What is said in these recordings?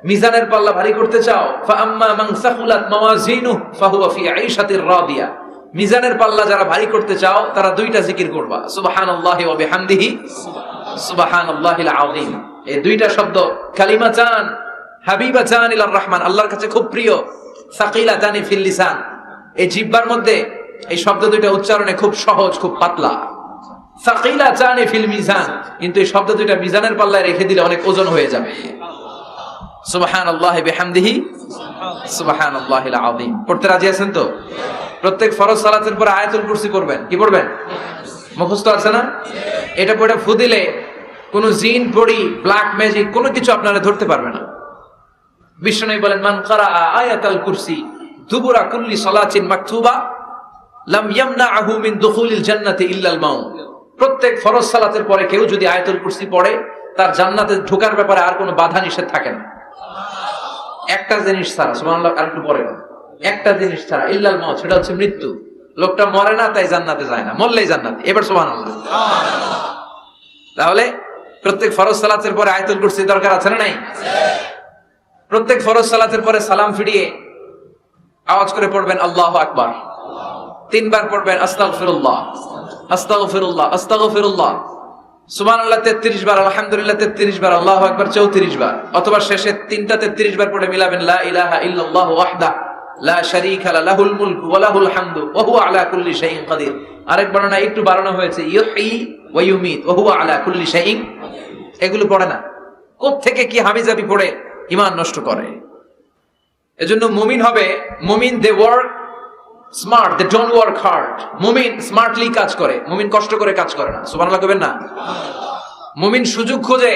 মিজানের পাল্লা ভারী করতে চাও, ফাআম্মা মান সাকুলাত মাওয়াজিনুহু ফাহুয়া ফি আইশাতির রাদিয়া। মিজানের পাল্লা যারা ভারী করতে চাও তারা দুইটা জিকির করবা, সুবহানাল্লাহি ওয়া বিহামদিহি সুবহানাল্লাহিল আযীম। এই দুইটা শব্দ কালিমাতান হাবিবাতান ইলার রহমান, আল্লাহর কাছে খুব প্রিয়, সাকিলাতানি ফিল লিসান। এই জিহ্বার মধ্যে এই শব্দ দুইটা উচ্চারণে খুব সহজ, খুব পাতলা। সাকিলাতানি ফিল মিজান, কিন্তু এই শব্দ দুইটা মিজানের পাল্লায় রেখে দিলে অনেক ওজন হয়ে যাবে। সুবহানাল্লাহি বিহামদিহি সুবহানাল্লাহিল আযীম। পড়তে রাজি আছেন তো? প্রত্যেক ফরজ সালাতের পর আয়াতুল কুরসি পড়বেন। কি পড়বেন? মুখস্থ আছে না? এটা পড়ে ফু দিলে কোন জিন পড়ি ব্ল্যাক ম্যাজিক কোনো কিছু আপনারা ধরতে পারবে না। বিশ্বনবী বলেন, মান ক্বারা আয়াতাল কুরসি দুবুরা কুল্লি সালাতিন মাকতুবা লাম ইয়ামনাহু মিন দুখুলিল জান্নাতি ইল্লাল মাউত। প্রত্যেক ফরজ সালাতের পরে কেউ যদি আয়াতুল কুরসি পড়ে তার জান্নাতে ঢোকার ব্যাপারে আর কোনো বাধা নিষেধ থাকে না। একটা জিনিস ছাড়া, সুবহানাল্লাহ, আর একটু পরে একটা জিনিস ছাড়া, ইল্লাল মাউত, সেটা হচ্ছে মৃত্যু। লোকটা মরে না তাই জান্নাতে যায় না, মরলেই জান্নাতে। এবার সুবহানাল্লাহ। তাহলে প্রত্যেক ফরজ সালাতের পরে আয়াতুল কুরসি দরকার আছে না নাই? প্রত্যেক ফরজ সালাতের পরে সালাম ফিরিয়ে আওয়াজ করে পড়বেন আল্লাহু আকবার। 3 বার পড়বেন আস্তাগফিরুল্লাহ আস্তাগফিরুল্লাহ আস্তাগফিরুল্লাহ, সুবহানাল্লাহ 33 বার, আলহামদুলিল্লাহ 33 বার, আল্লাহু আকবার 34 বার, অথবা শেষে 3টা 33 বার পড়ে মিলাবেন লা ইলাহা ইল্লাল্লাহু ওয়াহদাহু লা শারীকা লাহু লাহুল মুলকু ওয়া লাহুল হামদু ওয়া হুয়া আলা কুল্লি শাইইন কাদির। আরেক বর্ণনা একটু বাড়ানো হয়েছে, ইউহয়ী ওয়া ইউমীত ওয়া হুয়া আলা কুল্লি শাইইন। এগুলো পড়ে না, কোত্থেকে কি হাবিজাবি পড়ে ঈমান নষ্ট করে। এজন্য মুমিন হবে, মুমিন they work smart, they don't work hard. মুমিন স্মার্টলি কাজ করে, মুমিন কষ্ট করে কাজ করে না। সুবহানাল্লাহ কইবেন না? মুমিন সুযোগ খোঁজে,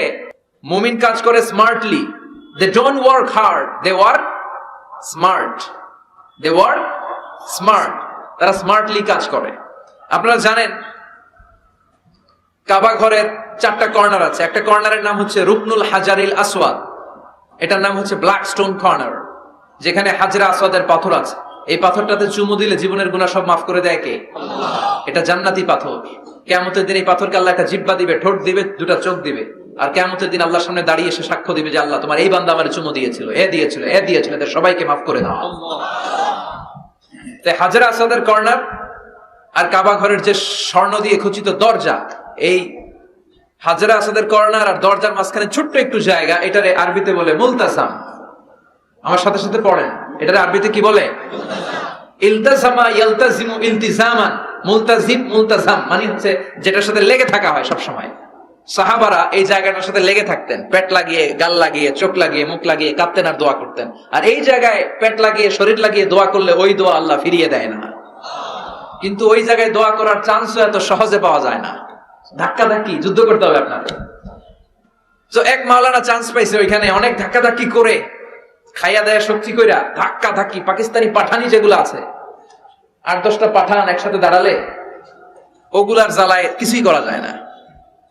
মুমিন কাজ করে smartly. They don't work hard, they work smart. They work smart, তারা স্মার্টলি কাজ করে। আপনারা জানেন কাবা ঘরের 4টা কর্নার আছে। একটা কর্নারের নাম হচ্ছে রুকনুল হাজারিল আসওয়াদ, এটার নাম হচ্ছে ব্ল্যাক স্টোন কর্নার, যেখানে হাজরা আসওয়াদের পাথর আছে। এই পাথরটাতে চুমু দিলে জীবনের গুনাহ সব মাফ করে দেয় কে? এটা জান্নাতি পাথর। কিয়ামতের দিন এই পাথরকে আল্লাহ একটা জিহ্বা দিবে, ঠোঁট দিবে, 2টা চোখ দিবে, আর কিয়ামতের দিন আল্লাহর সামনে দাঁড়িয়ে এসে সাক্ষ্য দিবে যে আল্লাহ তোমার এই বান্দা আমারে চুমু দিয়েছিল, এ দিয়েছিল, এ দিয়েছিল, এদের সবাইকে মাফ করে দাও। তাই হাজরা আসওয়াদের কর্নার আর কাবা ঘরের যে স্বর্ণ দিয়ে খচিত দরজা, এই হাজরা আসওয়াদের কর্নার আর দরজার মাঝখানে ছোট্ট একটু জায়গা, এটারে আরবিতে বলে মুলতাসাম। আমার সাথে সাথে পড়েন, এটারে আরবিতে কি বলে? ইলতাসামা ইয়ালতাজিমু ইলতিজামান। মুলতাজিম মুলতাজাম মানে হচ্ছে যেটার সাথে লেগে থাকা হয় সব সময়। সাহাবারা এই জায়গাটার সাথে লেগে থাকতেন, পেট লাগিয়ে, গাল লাগিয়ে, চোখ লাগিয়ে, মুখ লাগিয়ে কাঁদতেন আর দোয়া করতেন। আর এই জায়গায় পেট লাগিয়ে, শরীর লাগিয়ে দোয়া করলে ওই দোয়া আল্লাহ ফিরিয়ে দেয় না। কিন্তু ওই জায়গায় দোয়া করার চান্সও এত সহজে পাওয়া যায় না, ধাক্কা ধাক্কি যুদ্ধ করতে হবে আপনাকে। তো এক মাওলানা চান্স পাইছে, ওইখানে অনেক ধাক্কা ধাক্কি করে খাইয়া দেয়া শক্তি কইরা ধাক্কা ধাক্কি, পাকিস্তানি পাঠানি যেগুলো আছে 8-10টা পাঠান একসাথে দাঁড়ালে ওগুলার জ্বালায় কিছুই করা যায় না।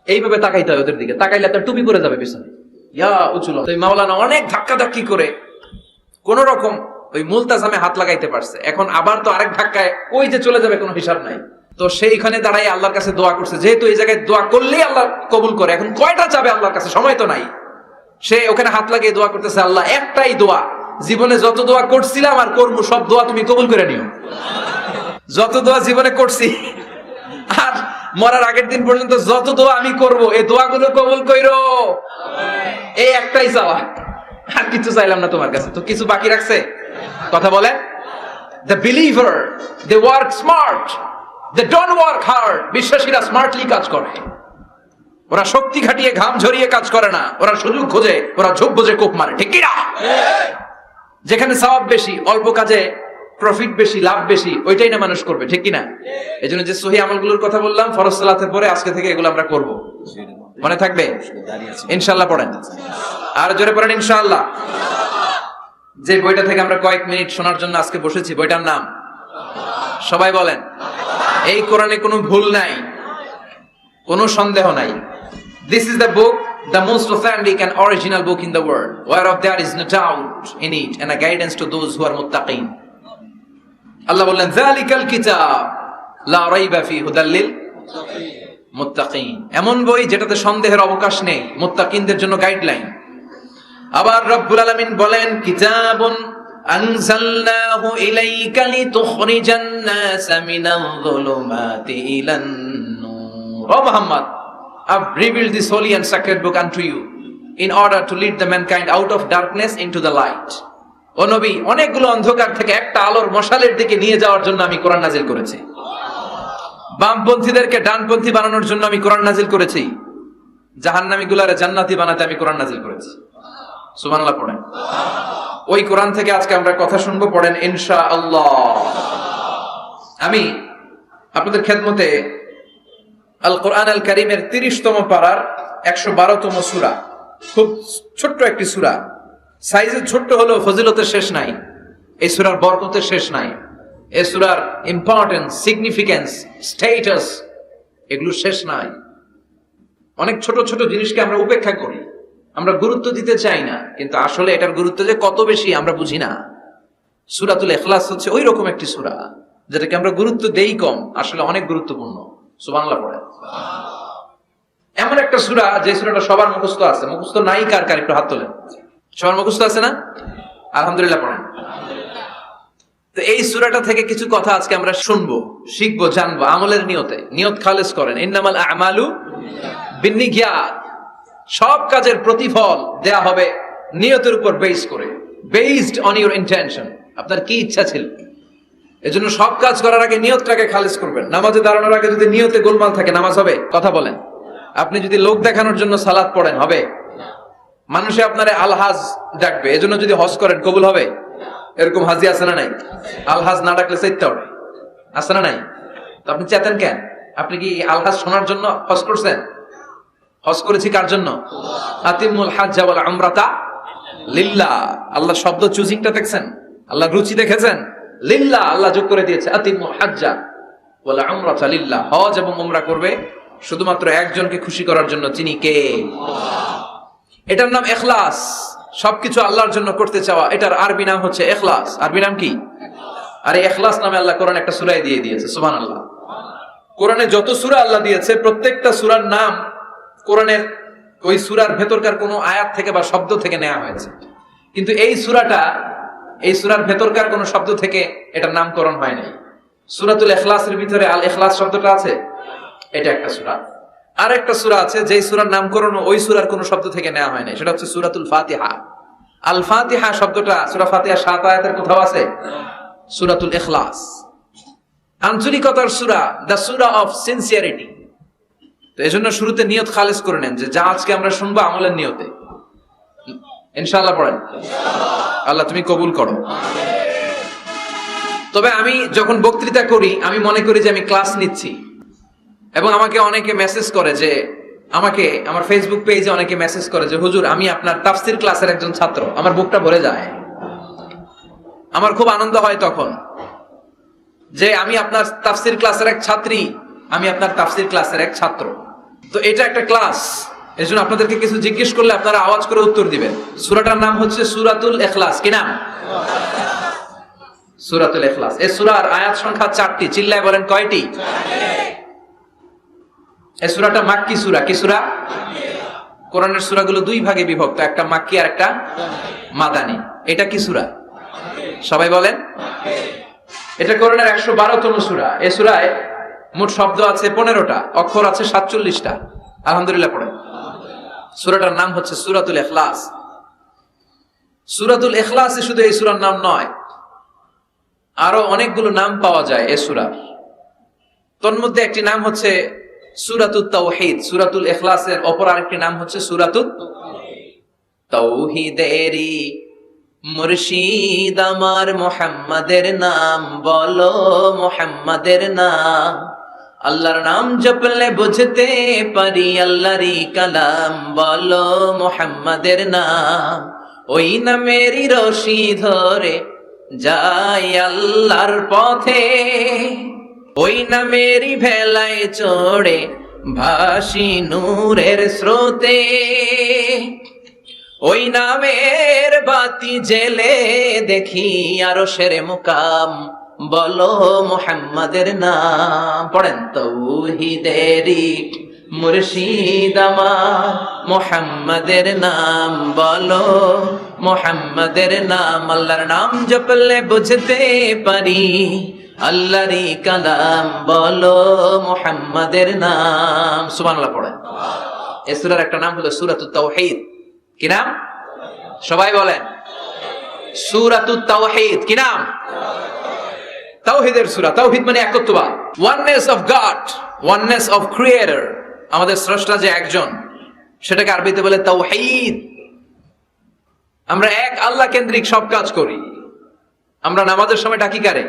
এইভাবে তাকাইতে হয় ওদের দিকে, তাকাইলে আপনার টুপি পরে যাবে পিছনে, ইয়া উঁচুল। তো মাওলানা অনেক ধাক্কা ধাক্কি করে কোন রকম ওই মুলতাজামে হাত লাগাইতে পারছে। এখন আবার তো আরেক ধাক্কায় ওই যে চলে যাবে, কোনো হিসাব নাই। তো সেইখানে দাঁড়াই আল্লাহর কাছে দোয়া করছে, যেহেতু এই জায়গায় দোয়া করলেই আল্লাহ কবুল করে, এখন কয়টা যাবে আল্লাহর কাছে, সময় তো নাই। সে ওখানে হাত লাগিয়ে দোয়া করতেছে, আল্লাহ একটাই দোয়া, জীবনে যত দোয়া করছিলাম আর করবো সব দোয়া তুমি কবুল করে নিও। যত দোয়া জীবনে করছি আর মরার আগের দিন পর্যন্ত যত দোয়া আমি করব, এই দোয়াগুলো কবুল কইরো, এই একটাই চাওয়া, আর কিছু চাইলাম না তোমার কাছে। তো কিছু বাকি রাখছে? কথা বলে। The believer, they work smart, they don't work hard. বিশ্বাসীরা স্মার্টলি কাজ করে, ওরা শক্তি খাটিয়ে ঘাম ঝরিয়ে কাজ করে না, ওরা সুযোগ খোঁজে, ওরা ঝোপ বোঝে কোপ মারে, ঠিক কি না? যেখানে সওয়াব বেশি, অল্প কাজে প্রফিট বেশি, লাভ বেশি, ওইটাই না মানুষ করবে, ঠিক কি না? এই জন্য যে সহি আমলগুলোর কথা বললাম ফরজ সালাতের পরে, আজকে থেকে এগুলো আমরা করব, মনে থাকবে ইনশাআল্লাহ। পড়েন আর জোরে পড়েন ইনশাআল্লাহ। যে বইটা থেকে আমরা কয়েক মিনিট শোনার জন্য আজকে বসেছি, বইটার নাম সবাই বলেন। এই কোরআনে কোনো ভুল নাই, কোনো সন্দেহ নাই। This is the book, the most authentic and original book in the world, whereof there is no doubt in it, and a guidance to those who are muttaqin. আল্লাহ বললেন, যালিকাল কিতাব লা রাইবা ফিহি হুদাল লিল মুত্তাকিন। এমন বই যেটাতে সন্দেহের অবকাশ নেই, মুত্তাকিনদের জন্য গাইডলাইন। আবার রব্বুল আলামিন বলেন কিতাবুন আনজালনাহু ইলাইকা লিতুখরিজান নাসা মিনাল-যুলুমাতি ইলান-নূর। ও Muhammad, I've revealed this holy and sacred book unto you in order to lead the mankind out of darkness into the light. ও নবী, অনেকগুলো অন্ধকার থেকে একটা আলোর মশালের দিকে নিয়ে যাওয়ার জন্য আমি কোরআন নাজিল করেছি। বামপন্থীদেরকে ডানপন্থী বানানোর জন্য আমি কোরআন নাজিল করেছি। জাহান্নামীগুলারে জান্নাতি বানাতে আমি কোরআন নাজিল করেছি। সুবহানাল্লাহ পড়েন। ওই কোরআন থেকে আজকে আমরা কথা শুনবো, পড়েন ইনশাআল্লাহ। আমি আপনাদের খেদমতে আল কোরআন আল কারীমের 30তম পারার 112তম সূরা, খুব ছোট্ট একটি সূরা, সাইজে ছোট্ট হলেও ফজিলতের শেষ নাই, এই সূরার বরকতের শেষ নাই, এই সূরার ইম্পর্টেন্স, সিগনিফিকেন্স, স্ট্যাটাস, এগুলো শেষ নাই। অনেক ছোট ছোট জিনিসকে আমরা উপেক্ষা করি, আমরা গুরুত্ব দিতে চাই না, কিন্তু আসলে এটার গুরুত্ব যে কত বেশি আমরা বুঝি না। সূরাতুল ইখলাস হচ্ছে ওই রকম একটি সূরা যেটাকে আমরা গুরুত্ব দেই কম, আসলে অনেক গুরুত্বপূর্ণ। সুবহানাল্লাহ পড়েন। এমন একটা সূরা যে সূরাটা সবার মুখস্থ আছে, মুখস্থ নাই কার কার একটু হাত তোলেন। সবার মুখস্থ আছে না? আলহামদুলিল্লাহ পড়েন। তো এই সূরাটা থেকে কিছু কথা আজকে আমরা শুনবো, শিখবো, জানবো আমলের নিয়তে। নিয়ত খালেস করেন, ইন্নামাল আমালু বিন্নিয়াত। সব কাজের প্রতিফল দেয়া হবে নিয়তের উপর বেস করে, বেসড অন ইউর ইন্টেনশন। আপনার কি ইচ্ছা ছিল, এজন্য সব কাজ করার আগে নিয়তটাকে খালেস করবেন। নামাজে দাঁড়ানোর আগে যদি নিয়তে গোলমাল থাকে নামাজ হবে? কথা বলেন। আপনি যদি লোক দেখানোর জন্য সালাত পড়েন হবে? মানুষে আপনারে আলহাজ ডাকবে, এজন্য যদি হজ করেন কবুল হবে? এরকম হাজি আছে না নাই? আলহাজ না ডাকলে চাইতে হবে, আছে না নাই? তো আপনি চেতেন কেন? আপনি কি আলহাজ শোনার জন্য হজ করছেন? হজ করেছি কার জন্য? আতিমুল হাজ্জা ওয়াল উমরাতা লিল্লাহ। আল্লাহ শব্দ চুজিংটা দেখছেন? আল্লাহ রুচি দেখেছেন? লিল্লাহ, আল্লাহ যোগ করে দিয়েছে আতিমুল হাজ্জা ওয়াল উমরাতা লিল্লাহ। হজ এবং উমরা করবে শুধুমাত্র একজনকে খুশি করার জন্য, যিনি কে? এটার নাম ইখলাস। সবকিছু আল্লাহর জন্য করতে চাওয়া, এটার আরবি নাম হচ্ছে ইখলাস। আরবি নাম কি? আরে ইখলাস নামে আল্লাহ কোরআন একটা সূরা দিয়ে দিয়েছে। সুবহানাল্লাহ। কোরআনে যত সূরা আল্লাহ দিয়েছে প্রত্যেকটা সূরার নাম কোরআনের ওই সূরার ভেতরকার কোনো আয়াত থেকে বা শব্দ থেকে নেওয়া হয়েছে, কিন্তু এই সূরাটা এই সূরার ভেতরকার কোনো শব্দ থেকে এটার নামকরণ হয় নাই। সূরাতুল ইখলাসের ভিতরে আল ইখলাস শব্দটা আছে, এটা একটা সূরা। আর একটা সূরা আছে যেই সূরার নামকরণ ওই সূরার কোনো শব্দ থেকে নেওয়া হয় নাই, সেটা হচ্ছে সূরাতুল ফাতিহা। আল ফাতিহা শব্দটা সূরা ফাতিহা 7 আয়াতের কোথাও আছে? সূরাতুল ইখলাস আঞ্চলিকতার সূরা, দ্য সূরা অফ সিনসিয়ারিটি। তো এজন্য শুরুতে নিয়ত খালেস করে নেন যে যা আজকে আমরা শুনবো আমলের নিয়তে। ইনশাআল্লাহ পড়েন। আল্লাহ তুমি কবুল করো। তবে আমি যখন বক্তৃতা করি আমি মনে করি যে আমি ক্লাস নিচ্ছি, এবং আমাকে অনেকে মেসেজ করে যে, আমাকে আমার ফেসবুক পেজে অনেকে মেসেজ করে যে হুজুর আমি আপনার তাফসীর ক্লাসের একজন ছাত্র। আমার বুকটা ভরে যায়, আমার খুব আনন্দ হয় তখন যে আমি আপনার তাফসীর ক্লাসের এক ছাত্রী, আমি আপনার তাফসীর ক্লাসের এক ছাত্র। তো এটা একটা ক্লাস, এজন্য আপনাদেরকে কিছু জিজ্ঞেস করলে আপনারা আওয়াজ করে উত্তর দিবেন। সূরাটার নাম হচ্ছে সূরাতুল ইখলাস। কি নাম? সূরাতুল ইখলাস। এই সূরার আয়াত সংখ্যা 4টি। চিল্লায় বলেন কয়টি? এই সূরাটা মাক্কি সূরা। কি সূরা? কোরআনের সূরাগুলো দুই ভাগে বিভক্ত, একটা মাক্কি আর একটা মাদানী। এটা কি সূরা? সবাই বলেন। এটা কোরআনের 112তম সূরা। এই সূরায় মোট শব্দ আছে 15টা, অক্ষর আছে 47টা। আলহামদুলিল্লাহ পড়েন। সূরাটার নাম হচ্ছে সূরাতুল ইখলাস। সূরাতুল ইখলাসে শুধু এই সূরার নাম নয়, আরো অনেকগুলো নাম পাওয়া যায় এই সূরার। তন্মধ্যে একটি নাম হচ্ছে সূরাতুত তাওহীদ। সূরাতুল ইখলাসের অপর আরেকটি নাম হচ্ছে সূরাতুত তাওহীদেরই মুর্শিদ আমার মুহাম্মাদের নাম বলো, মুহাম্মাদের নাম। আল্লাহর নাম জপলে বুঝতে পারি আল্লাহরই কালাম বলো, মুহাম্মাদের নাম। ওই নামেরই রশি ধরে যাই আল্লাহর পথে, ওই নামেরই ভেলায় চড়ে ভাসি নূরের স্রোতে, ওই নামের বাতি জেলে দেখি আরশের মুকাম বলো, মুহাম্মাদের নাম। পড়েন। তাওহীদেরই মুর্শিদ আমার মোহাম্মদের নাম বলো, মোহাম্মদের নাম, আল্লাহর নাম জপলে বুঝতে পারি, আল্লাহরই কালাম বলো, মোহাম্মদের নাম। সুবহানাল্লাহ পড়ে। এই সূরার একটা নাম হলো সূরাতুত তাওহীদ। কি নাম? সবাই বলেন সূরাতুত তাওহীদ। কি নাম? তাওহীদের সূরা। তাওহীদ মানে একত্ববাদ, oneness of God, oneness of creator. আমাদের স্রষ্টা যে একজন, সেটাকে আরবিতে বলে তাওহীদ। আমরা এক আল্লাহ কেন্দ্রিক সব কাজ করি। আমরা নামাজের সময় ডাকি কারে?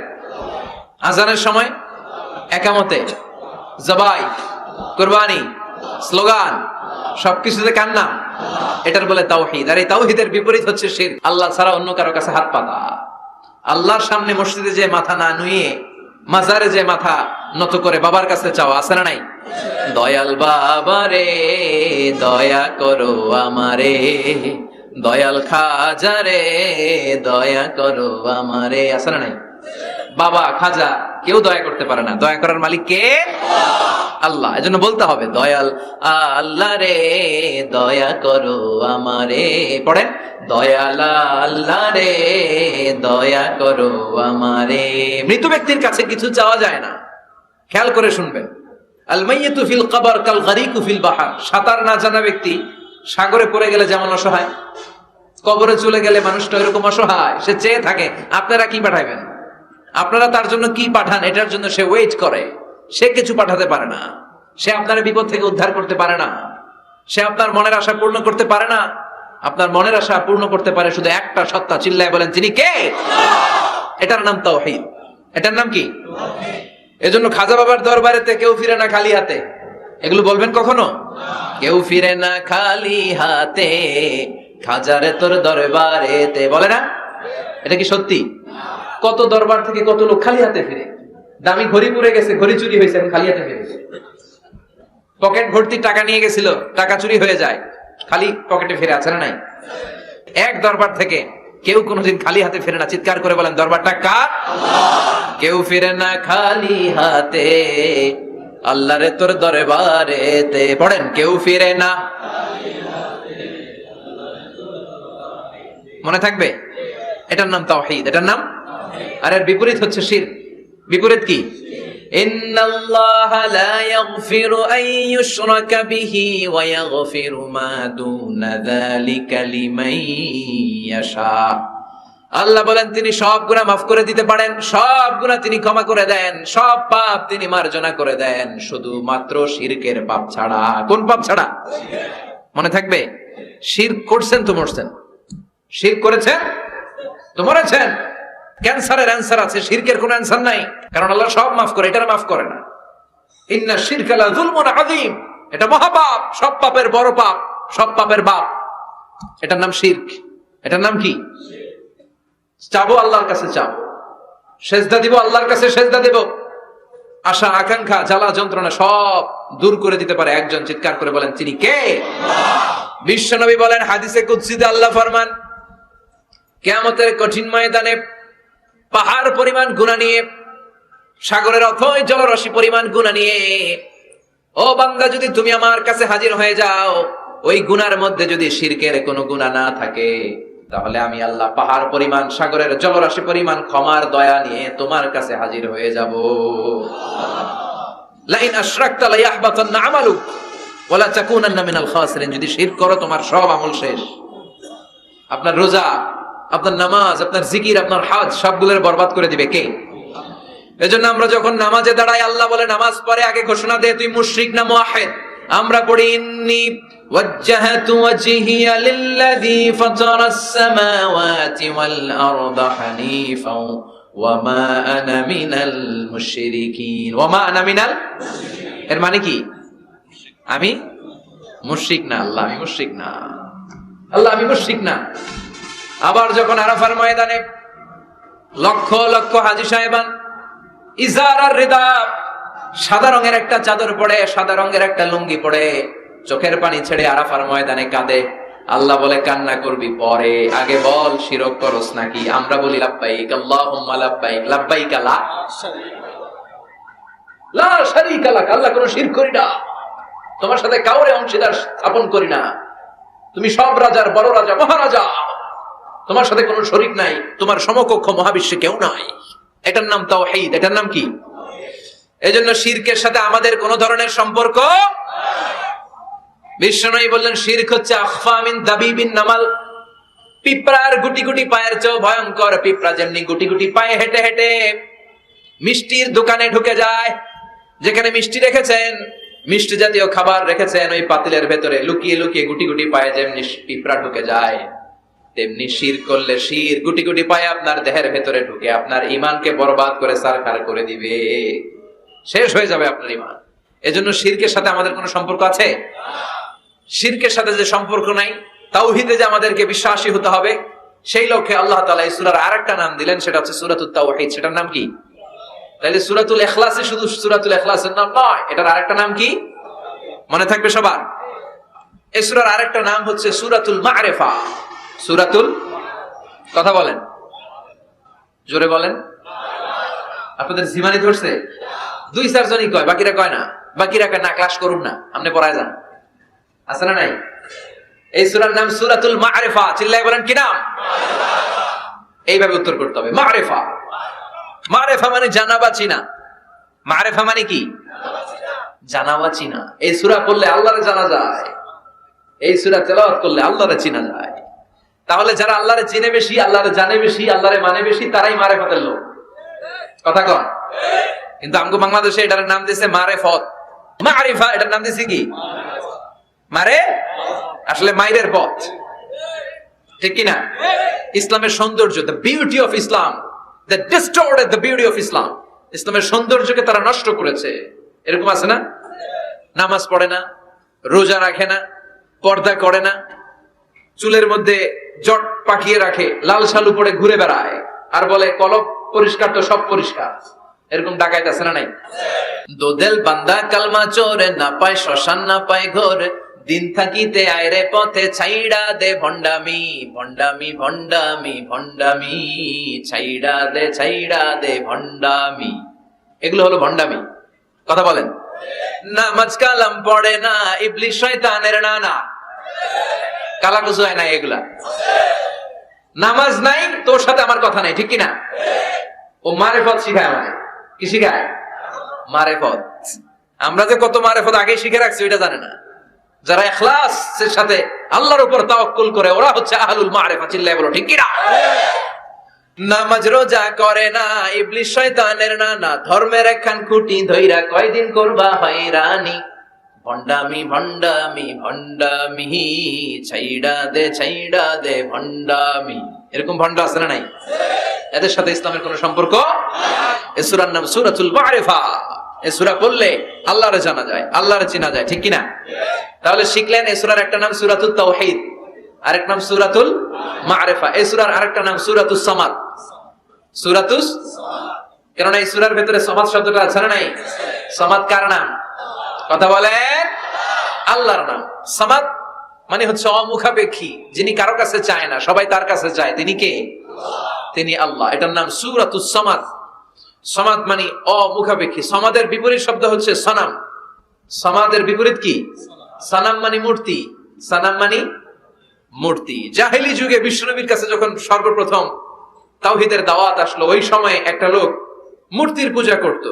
আজানের সময়, একামতে, জবাই, কুরবানি, স্লোগান, সবকিছুতে কার নাম? এটার বলে তাওহীদ। আর এই তাওহীদের বিপরীত হচ্ছে শিরক। আল্লাহ ছাড়া অন্য কারো কাছে হাত পাতা। আল্লাহর সামনে মসজিদে যে মাথা না নুয়ে মাজারে যে মাথা নত করে বাবার কাছে চাওয়া, আছে না নাই? দয়াল বাবা রে দয়া করো আমারে, দয়াল খাজা রে দয়া করো আমারে, আছে না নাই? বাবা খাজা কেউ দয়া করতে পারে না, দয়া করার মালিক কে? আল্লাহ। এজন্য বলতে হবে দয়াল আল্লাহ রে দয়া করো আমারে। পড়েন, দয়াল আল্লাহ রে দয়া করো আমারে। মৃত ব্যক্তির কাছে কিছু চাওয়া যায় না, খেয়াল করে শুনবেন। আল মাইয়িতু ফিল কবর কাল গরিকু ফিল বাহর। সাঁতার না জানা ব্যক্তি সাগরে পড়ে গেলে যেমন অসহায়, কবরে চলে গেলে মানুষটা এরকম অসহায়, সে চেয়ে থাকে আপনারা কি পাঠাইবেন, আপনারা তার জন্য কি পাঠান, এটার জন্য সে ওয়েট করে। সে কিছু পাঠাতে পারে না, সে আপনার বিপদ থেকে উদ্ধার করতে পারে না, সে আপনার মনের আশা পূর্ণ করতে পারে না। আপনার মনের আশা পূর্ণ করতে পারে শুধু একটা সত্তা, চিল্লায় বলেন তিনি কে? এটার নাম তাওহীদ। এটার নাম কি? এজন্য খাজা বাবার দরবারেতে কেউ ফিরে না খালি হাতে। এগুলো বলবেন কখনো? কেউ ফিরে না খালি হাতে, খাজারে তোর দরবারেতে, বলে না? এটা কি সত্যি? কত দরবার থেকে কত লোক খালি হাতে ফিরে। দামি ঘড়ি পরে গেছে, ঘড়ি চুরি হয়েছে, খালি হাতে ফিরেছে। পকেট ভর্তি টাকা নিয়ে গেছিল, টাকা চুরি হয়ে যায়, খালি পকেটে ফিরে, আছে না নাই? এক দরবার থেকে কেউ কোনোদিন খালি হাতে ফিরে না। চিৎকার করে বলেন দরবারটা কার? কেউ ফিরে না খালি হাতে, আল্লাহ রে তোর দরবারেতে। পড়েন, কেউ ফিরে না। মনে থাকবে? এটার নাম তাওহীদ, এটার নাম। আর এর বিপরীত হচ্ছে শিরক। বিপরীত কি? ইন্নাল্লাহা লা ইয়াগফিরু আন ইউশরাকা বিহি ওয়া ইয়াগফিরু মা দুনা যালিকা লিমান ইয়াশা। আল্লাহ বলেন তিনি সব গুনাহ মাফ করে দিতে পারেন, সব গুনাহ তিনি ক্ষমা করে দেন, সব পাপ তিনি মার্জনা করে দেন, শুধুমাত্র শিরকের পাপ ছাড়া। কোন পাপ ছাড়া? মনে থাকবে, শিরক করছেন তো মরছেন, শিরক করেছেন তো মরেছেন। ক্যান্সারের অ্যান্সার আছে, শিরকের কোনো অ্যান্সার নাই, কারণ আল্লাহ সব মাফ করে, এটা মাফ করে না। ইন্না শিরকা লা যুলমুন আযীম, এটা মহাপাপ, সব পাপের বড় পাপ, সব পাপের বাপ। এটার নাম শিরক। এটার নাম কি? চাবো আল্লাহর কাছে, চাবো, সেজদা দিব আল্লাহর কাছে, সেজদা দেব। আশা আকাঙ্ক্ষা জ্বালা যন্ত্রণা সব দূর করে দিতে পারে একজন। চিৎকার করে বলেন তিনি কে? বিশ্বনবী বলেন হাদিসে কুদসিতে আল্লাহ ফরমান, কিয়ামতের কঠিন ময়দানে পাহাড় পরিমাণ গুনাহ নিয়ে, সাগরের অথই জলরাশি পরিমাণ গুনাহ নিয়ে, ও বান্দা যদি তুমি আমার কাছে হাজির হয়ে যাও, ওই গুনার মধ্যে যদি শিরকের কোনো গুনাহ না থাকে, তাহলে আমি আল্লাহ পাহাড় পরিমাণ, সাগরের জলরাশি পরিমাণ ক্ষমার দয়া নিয়ে তোমার কাছে হাজির হয়ে যাব। লাইন আশরাকতা লা ইয়াহবাতান্না আমালুক ওয়া লা তাকুনান্না মিনাল খাসিরিন। যদি শিরক করো তোমার সব আমল শেষ। আপনার রোজা, আপনার নামাজ, আপনার জিকির, আপনার হজ, সবগুলোর বরবাদ করে দিবে কে? এজন্য আমরা যখন নামাজে দাঁড়াই, আল্লাহ বলে নামাজ পড়ে আগে ঘোষণা দে তুই মুশরিক না মুওয়াহহিদ। আমরা পড়ি ইন্নী ওয়াজ্জাহাতু ওয়াজহিয়া লিল্লাযী ফাতারাস সামাওয়াতি ওয়াল আরদা হানিফাও ওয়া মা আনা মিনাল মুশরিকিন। ওয়া মা আনা মিনাল, এর মানে কি? আমি মুশরিক না, আল্লাহ আমি মুশরিক না, আল্লাহ আমি মুশরিক না। আবার যখন আরাফার ময়দানে লক্ষ লক্ষ হাজী সাহেবান ইজার আর রিদা, সাদা রঙের একটা চাদর পরে, সাদা রঙের একটা লুঙ্গি পরে, চোখের পানি ছেড়ে আরাফার ময়দানে কাঁদে। আল্লাহ বলে কান্না করবি পরে, আগে বল শিরক করস নাকি? আমরা বলি লাব্বাইক আল্লাহুম্মা লাব্বাইক, লাব্বাইক লা শারীকা লাক, আল্লাহ কোনো শিরক করি না। তোমার সাথে কাউরে অংশীদার স্থাপন করি না, তুমি সব রাজার বড় রাজা, মহারাজা, তোমার সাথে কোনো শরীক নাই, তোমার সমকক্ষ মহাবিশ্বে কেউ নাই। এটার নাম তাওহীদ। এটার নাম কি? এজন্য শিরকের সাথে আমাদের কোন ধরনের সম্পর্ক। বিশ্বনবী বললেন শিরক হচ্ছে আখফা মিন দাবিবিন নামাল, পিঁপড়ার গুটি গুটি পায়ের চেয়েও ভয়ঙ্কর। পিঁপড়া যেমনি গুটি গুটি পায়ে হেঁটে হেঁটে মিষ্টির দোকানে ঢুকে যায়, যেখানে মিষ্টি রেখেছেন, মিষ্টি জাতীয় খাবার রেখেছেন, ওই পাতিলের ভেতরে লুকিয়ে লুকিয়ে গুটি গুটি পায়ে যেমনি পিঁপড়া ঢুকে যায়, তেমনি শির করলে শির গুটি গুটি পায়ে আপনার দেহের ভেতরে ঢুকে আপনার ঈমানকে বরবাদ করে সারখার করে দিবে, শেষ হয়ে যাবে আপনার ঈমান। এজন্য শিরকের সাথে আমাদের কোনো সম্পর্ক আছে? শিরকের সাথে যে সম্পর্ক নাই, তাওহীদে যে আমাদেরকে বিশ্বাসী হতে হবে, সেই লক্ষ্যে আল্লাহ তাআলা এই সূরার আরেকটা নাম দিলেন, সেটা হচ্ছে সূরাতুত তাওহীদ। সেটার নাম কি? তাহলে সূরাতুল ইখলাসে শুধু সূরাতুল ইখলাসের নাম নয়, এটার আরেকটা নাম কি মনে থাকবে সবার? এই সূরার আরেকটা নাম হচ্ছে সূরাতুল মা'রিফা। সূরাতুল, কথা বলেন, জোরে বলেন। আপনাদের জিমানি ধরছে? 2-4 জনই কয়, বাকিরা কয় না। বাকিরা কয় না, ক্লাস করুন না, আপনি পড়ায় যান। আছে না নাই? এই সূরার নাম সূরাতুল মা'রিফা। চিল্লায় বলেন কি নাম? এইভাবে উত্তর করতে হবে, মা'রিফা। মা'রিফা মানে জানা বা চিনা। মা'রিফা মানে কি? জানা বা চিনা। এই সূরা পড়লে আল্লাহরে জানা যায়, এই সূরা তেলাওয়াত করলে আল্লাহরে চিনা যায়। তাহলে যারা আল্লাহরে চিনে বেশি, আল্লাহরে জানে বেশি, আল্লাহরে মানে বেশি, তারাই মারেফতের লোক। কথা কন? কিন্তু আমগো বাংলাদেশে এটার নাম দিয়েছে মারেফত। মারিফা এটার নাম দিয়েছে কি? মারে, আসলে মাইরের পথ, ঠিক কি না? ইসলামের সৌন্দর্য, the beauty of Islam, that distorted the beauty of Islam, ইসলামের সৌন্দর্যকে তারা নষ্ট করেছে। এরকম আছে না? নামাজ পড়ে না, রোজা রাখে না, পর্দা করে না, চুলের মধ্যে জট পাকিয়ে রাখে, লাল শালু পরে ঘুরে বেড়ায়, আর বলে কলব পরিষ্কার তো সব পরিষ্কার। এরকম ডাকাইত আছে না নাই? দোদেল বান্দা কালমা চোরে, না পায় শ্মশান না পায় ঘর, দিন থাকিতে আয়রে পথে ছাইড়া দে ভণ্ডামি, ভণ্ডামি ভণ্ডামি ভণ্ডামি, ছাইড়া দে ভণ্ডামি। এগুলো হলো ভণ্ডামি। কথা বলেন। নামাজ কালাম পড়ে না, ইবলিশ শয়তানের নানা, কালাকুজু হয় না এগুলা। নামাজ নাই, তোর সাথে আমার কথা নাই, ঠিক কিনা? ও মারেফত শিখায় আমাদের। কি শিখায়? মারেফত। আমরা যে কত মারেফত আগে শিখে রাখছি ওইটা জানে না। যারা ইখলাসের সাথে আল্লাহর উপর তাওয়াক্কুল করে, ওরা হচ্ছে আহলুল মারেফা। চিল্লায় বলো ঠিক কিনা? নামাজ রোজা করে না, ইবলিশ শয়তানের নানা, ধর্মের একখান খুঁটি ধইরা কয়দিন করবা হয়রানি, ভণ্ডামি ভণ্ডামি ভণ্ডামি, ছাইড়া দে ভণ্ডামি। এরকম ভণ্ড আছে না নাই? এদের সাথে ইসলামের কোন সম্পর্ক? এই সূরার নাম সূরাতুল মা'রিফা। এই সূরা পড়লে আল্লাহরে জানা যায়, আল্লাহরে চেনা যায়, ঠিক কিনা? তাহলে শিখলেন এই সূরার একটা নাম সূরাতুত তাওহীদ, আরেক নাম সূরাতুল মা'রিফা। এই সূরার আরেকটা নাম সূরাতুস সামাদ। সূরাতুস, কারণ এই সূরার ভিতরে সামাদ শব্দটা আছে না নাই? সামাদ কার নাম? কথা বলেন। আল্লাহর নাম। সামাদ মানে হচ্ছে অমুখাপেক্ষী, যিনি কারো কাছে চায় না, সবাই তার কাছে চায়। তিনি কে? তিনি আল্লাহ। এটার নাম সূরাতুস সামাদ। সামাদ মানে অমুখাপেক্ষী। সামাদের বিপরীত শব্দ হচ্ছে সনাম। সামাদের বিপরীত কি? সানাম মানে মূর্তি। সানাম মানে মূর্তি। জাহেলি যুগে বিশ্বনবীর কাছে যখন সর্বপ্রথম তাওহীদের দাওয়াত আসলো, ওই সময় একটা লোক মূর্তির পূজা করত,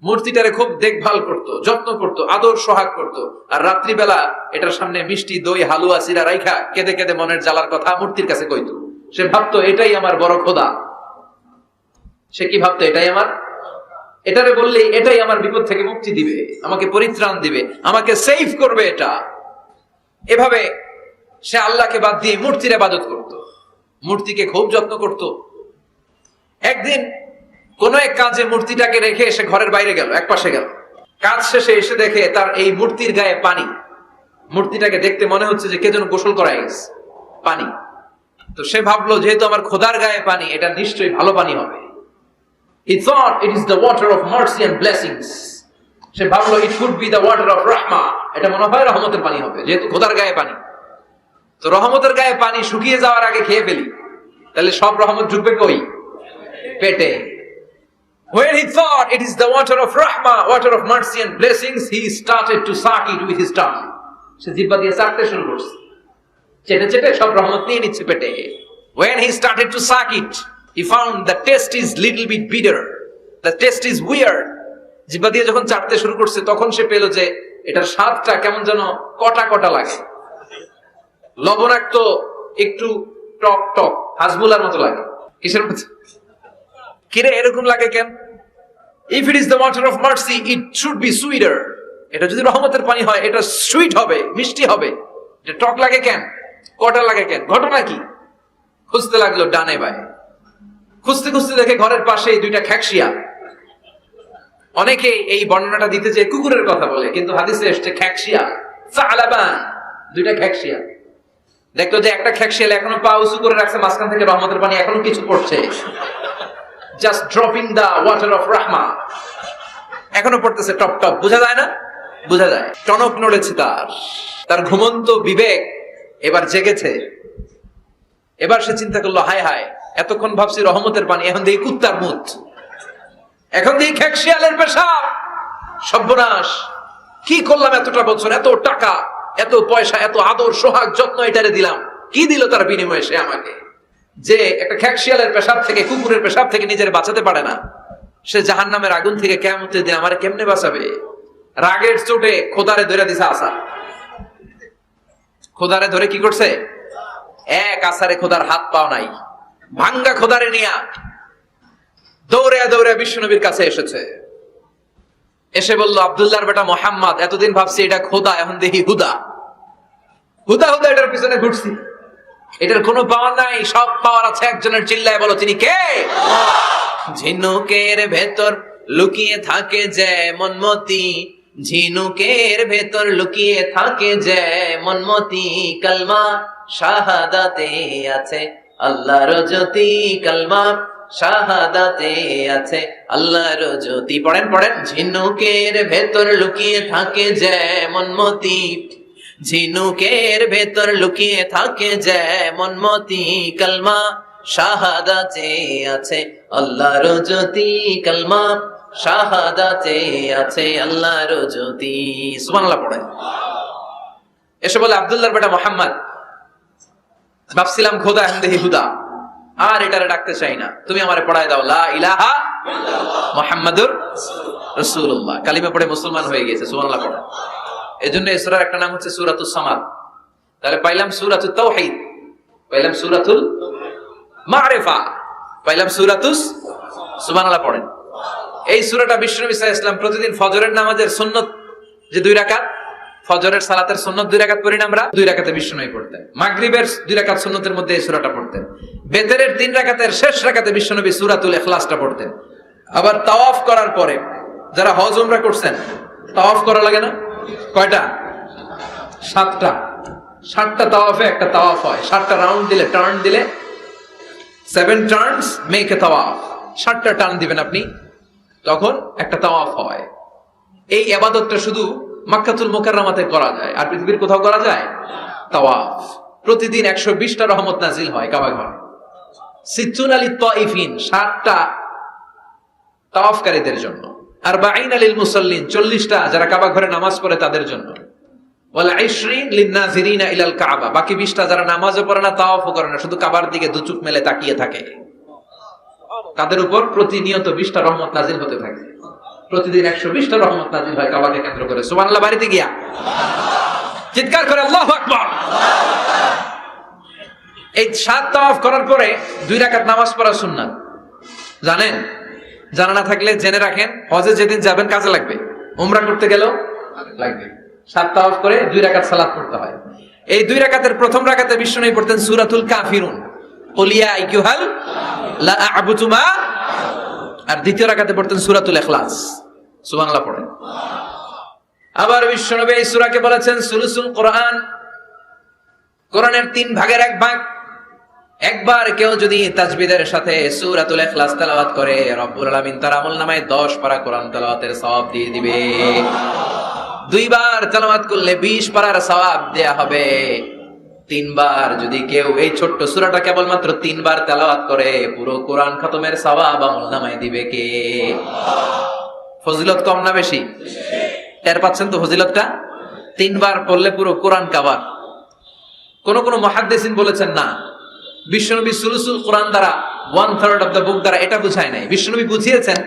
মূর্তিটারে খুব দেখভাল করত, যত্ন করত, আদর সোহাগ করত, আর রাত্রিবেলা এটার সামনে মিষ্টি দই হালুয়া সিরা রাইখা কেঁদে কেঁদে মনের জ্বালার কথা মূর্তির কাছে কইত। সে ভাবতো এটাই আমার বড় খোদা। সে কি ভাবতো? এটাই আমার, এটারে বললেই এটাই আমার বিপদ থেকে মুক্তি দিবে, আমাকে পরিত্রাণ দিবে, আমাকে সেভ করবে এটা। এভাবে সে আল্লাহকে বাদ দিয়ে মূর্তির ইবাদত করত, মূর্তিকে খুব যত্ন করত। একদিন কোন এক কাজে মূর্তিটাকে রেখে সে ঘরের বাইরে গেল, এক পাশে গেল। কাজ শেষে এসে দেখে তার এই মূর্তির গায়ে পানি। মূর্তিটাকে দেখতে মনে হচ্ছে যে কে যেন গোসল করায় গেছে, পানি। তো সে ভাবলো যেহেতু আমার খোদার গায়ে পানি, এটা নিশ্চয়ই ভালো পানি হবে। He thought it is the water of mercy and blessings. সে ভাবলো it could be the water of rahmah, এটা মনে হয় রহমতের পানি হবে, যেহেতু খোদার গায়ে পানি। তো রহমতের গায়ে পানি শুকিয়ে যাওয়ার আগে খেয়ে ফেলি, তাহলে সব রহমত ঢুকবে কই? পেটে। When he thought it is the water of rahmah, water of mercy and blessings, he started to suck it with his tongue. সে জিহ্বা দিয়ে চাটতে শুরু করছে, চেটে চেটে সব রহমত নিয়ে নিচ্ছে পেটে। When he started to suck it, he found the taste is little bit bitter, the taste is weird. জিহ্বা দিয়ে যখন চাটতে শুরু করছে তখন সে পেল যে এটার স্বাদটা কেমন যেন কটা কটা লাগে, লবণাক্ত, একটু টক টক, হাজবুলার মতো লাগে। কিসের মতো? কিরে এরকম লাগে কেন? If it is the water of mercy, it should be sweeter. এটা যদি রহমতের পানি হয় এটা সুইট হবে, মিষ্টি হবে। এটা টক লাগে কেন, কটা লাগে কেন, ঘটনা কি? খুঁজতে লাগলো ডানে বায়ে, খুঁজতে খুঁজতে দেখে ঘরের পাশেই দুইটা খ্যাকশিয়া। অনেকে এই বর্ণনাটা দিতে যে কুকুরের কথা বলে, কিন্তু হাদিসে এসছে খ্যাকশিয়া, সালাবান, দুইটা খ্যাকশিয়া। দেখতো যে একটা খ্যাকশিয়াল এখনো পা উঁচু করে রাখছে, মাঝখান থেকে রহমতের পানি এখনো কিছু পড়ছে, just dropping the water of রাহমা, এখনো পড়তেছে টপ টপ। বোঝা যায় না? বোঝা যায়। টনক নড়েছে তার ঘুমন্ত বিবেক এবার জেগেছে। এবার সে চিন্তা করলো, হায় হায়, এতক্ষণ ভাবছি রহমতের পানি, এখন দেখি কুত্তার মুত, এখন দেখি খ্যাকশিয়ালের পেশাব। সর্বনাশ, কি করলাম এতটা বছর, এত টাকা, এত পয়সা, এত আদর সোহাগ যত্ন এটারে দিলাম, কি দিল তার বিনিময়ে সে আমাকে? যে একটা খ্যাকশিয়ালের পেশাব থেকে, কুকুরের পেশাব থেকে নিজের বাঁচাতে পারে না, সে জাহান্নামের আগুন থেকে কিয়ামতের দিন আমারে কেমনে বাঁচাবে? রাগের চোটে খোদারে ধরে দিছে আসা, খোদারে ধরে কি করছে? এক আসারে খোদার হাত পাও নাই, ভাঙ্গা খোদারে নিয়া দৌড়ে দৌড়ে বিশ্বনবীর কাছে এসেছে। এসে বলল, আব্দুল্লাহর বেটা মোহাম্মদ, এতদিন ভাবছি এটা খোদা, এখন দেখি হুদা। হুদা হুদা এটার পিছনে ঘুরছি, এটার কোনো পাওয়ার নাই, সব পাওয়ার আছে একজনের। চিল্লায় বলো, তিনি কে? ঝিনুকের ভেতর লুকিয়ে থাকে যেমন মতি, ঝিনুকের ভেতর লুকিয়ে থাকে যেমন মতি, কালমা শাহাদাতে আছে আল্লাহর জ্যোতি, কালমা শাহাদাতে আছে আল্লাহর জ্যোতি। পড়েন পড়েন। ঝিনুকের ভেতর লুকিয়ে থাকে যেমন মতি, ঝিনুকের ভেতর লুকিয়ে থাকে যেমন মতি, কালমা শাহাদাতে আছে আল্লাহর জ্যোতি, কালমা শাহাদাতে আছে আল্লাহর জ্যোতি। সুবহানাল্লাহ পড়ে। এসে বলে, আব্দুল্লাহর বেটা মোহাম্মদ, ভাবছিলাম খোদা, এখন দেখি হুদা, আর এটারে ডাকতে চাই না, তুমি আমারে পড়ায় দাও লা ইলাহা মুহাম্মাদুর রাসূলুল্লাহ। কালিমা পড়ে মুসলমান হয়ে গেছে। সুবহানাল্লাহ পড়ে। এজন্য এই সূরার একটা নাম হচ্ছে সূরাতুস সামাদ। তাহলে পাইলাম সূরাতুত তাওহীদ, পাইলাম সূরাতুল মারিফা, পাইলাম সূরাতুস, সুবহানাল্লাহ পড়েন। এই সূরাটা বিশ্বনবী সাল্লাল্লাহু আলাইহি ওয়াসাল্লাম প্রতিদিন ফজরের নামাজের সুন্নত যে 2 রাকাত, ফজরের সালাতের সুন্নত 2 রাকাত পড়ি না আমরা, 2 রাকাতে বিশ্বনবী পড়তেন। মাগরিবের 2 রাকাত সুন্নতের মধ্যে এই সূরাটা পড়তেন। বেতেরের 3 রাকাতের শেষ রাকাতে বিশ্বনবী সূরাতুল ইখলাসটা পড়তেন। আবার তাওয়াফ করার পরে, যারা হজ উমরা করছেন, তাওয়াফ করা লাগে না? কয়টা? 7টা। 7টা তাওয়াফে একটা তাওয়াফ হয়। 7টা রাউন্ড দিলে, টার্ন দিলে, 7 টার্নস মেক এ তাওয়াফ। 7টা টার্ন দিবেন আপনি, তখন একটা তাওয়াফ হয়। এই ইবাদতটা শুধু মক্কাতুল মুকাররমাতে করা যায়, আর পৃথিবীর কোথাও করা যায়? তাওয়াফ। প্রতিদিন 120টা রহমত নাজিল হয় কাবা ঘরে। সিত্তুনা লিত তাইফিন, 7টা তাওয়াফকারীদের জন্য। আর 40 লিল মুসাল্লিন, 40টা যারা কাবা ঘরে নামাজ পড়ে তাদের জন্য। ওয়াল 20 লিন নাযিরিনা ইলাল কাবা, বাকি 20টা যারা নামাজও পড়ে না, তাওয়াফও করে না, শুধু কাবার দিকে দুচোখ মেলে তাকিয়ে থাকে, তাদের উপর প্রতিনিয়ত 20টা রহমত নাজিল হতে থাকে। প্রতিদিন 120টা রহমত নাজিল হয় কাবাকে কেন্দ্র করে। সুবহানাল্লাহ বাড়িতে গিয়া চিৎকার করে আল্লাহু আকবার। এই 7 তাওয়াফ করার পরে 2 রাকাত নামাজ পড়া সুন্নাত। জানেন? জানা না থাকলে জেনে রাখেন, হজে যেদিন যাবেন কাজে লাগবে, উমরা করতে গেলেও লাগবে। 7 তাওয়াফ করে 2 রাকাত সালাত পড়তে হয়। এই 2 রাকাতের প্রথম রাকাতে বিশ্বনবী পড়তেন সূরাতুল কাফিরুন, কুল ইয়া আইয়ুহাল লা আ'বুদু মা, আর দ্বিতীয় রাকাতে পড়তেন সূরাতুল ইখলাস। সুবহানাল্লাহ পড়েন। আবার বিশ্বনবী এই সূরাকে বলেছেন সুলুসুল কোরআন, কোরআনের 3 ভাগের 1 ভাগ। একবার কেউ যদি তাজবিদের সাথে সূরাতুল ইখলাস তেলাওয়াত করে, রব্বুল আলামিন তার আমলনামায় 10 পারা কোরআন তেলাওয়াতের সওয়াব দিয়ে দিবে। 2 বার তেলাওয়াত করলে 20 পারার সওয়াব দেয়া হবে। তিনবার যদি কেউ এই ছোট্ট সূরাটা কেবলমাত্র তিনবার তেলাওয়াত করে, পুরো কোরআন খতমের সওয়াব আমলনামায় দিবে কে? ফজিলত কম না বেশি? টের পাচ্ছেন তো ফজিলতটা? তিনবার পড়লে পুরো কোরআন কাভার। কোন কোন মুহাদ্দিসিন বলেছেন না, বিশ্বনবী সুলুসুল কোরআন দ্বারা 1/3 অফ দ্য বুক দ্বারা এটা বুঝায় নাই। বিশ্বনবী বুঝিয়েছেন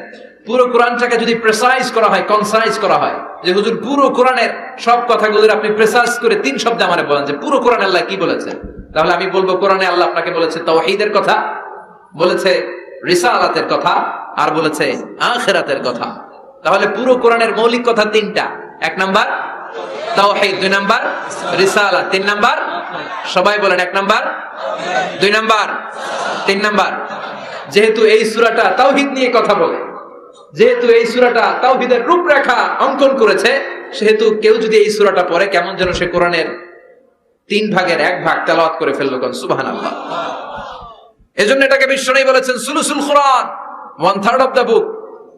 পুরো কোরআনটাকে যদি প্রেসাইজ করা হয়, কনসাইজ করা হয়, যে হুজুর পুরো কোরআনের সব কথাগুলোর আপনি প্রেসাইজ করে 3 শব্দে আমারে বলেন যে পুরো কোরআন আল্লাহ কি বলেছেন, তাহলে আমি বলবো কোরআনে আল্লাহ আপনাকে বলেছে তাওহীদের কথা, বলেছে রিসালাতের কথা, আর বলেছে আখিরাতের কথা। তাহলে পুরো কোরআনের মৌলিক কথা 3টা। 1 নাম্বার তাওহীদ, 2 নাম্বার রিসালাত, 3 নাম্বার সবাই বলেন 1 নাম্বার, 2 নাম্বার, 3 নাম্বার। যেহেতু এই সূরাটা তাওহীদ নিয়ে কথা বলে, যেহেতু এই সূরাটা তাওহীদের রূপরেখা অঙ্কন করেছে, সেহেতু কেউ যদি এই সূরাটা পড়ে কেমন যেন সে কোরআনের 3 ভাগের 1 ভাগ তেলাওয়াত করে ফেললো। কোন সুবহানাল্লাহ। এজন্য এটাকে বিশ্বনবী বলেছেন সুলুসুল কোরআন, 1/3 অফ দ্য বুক।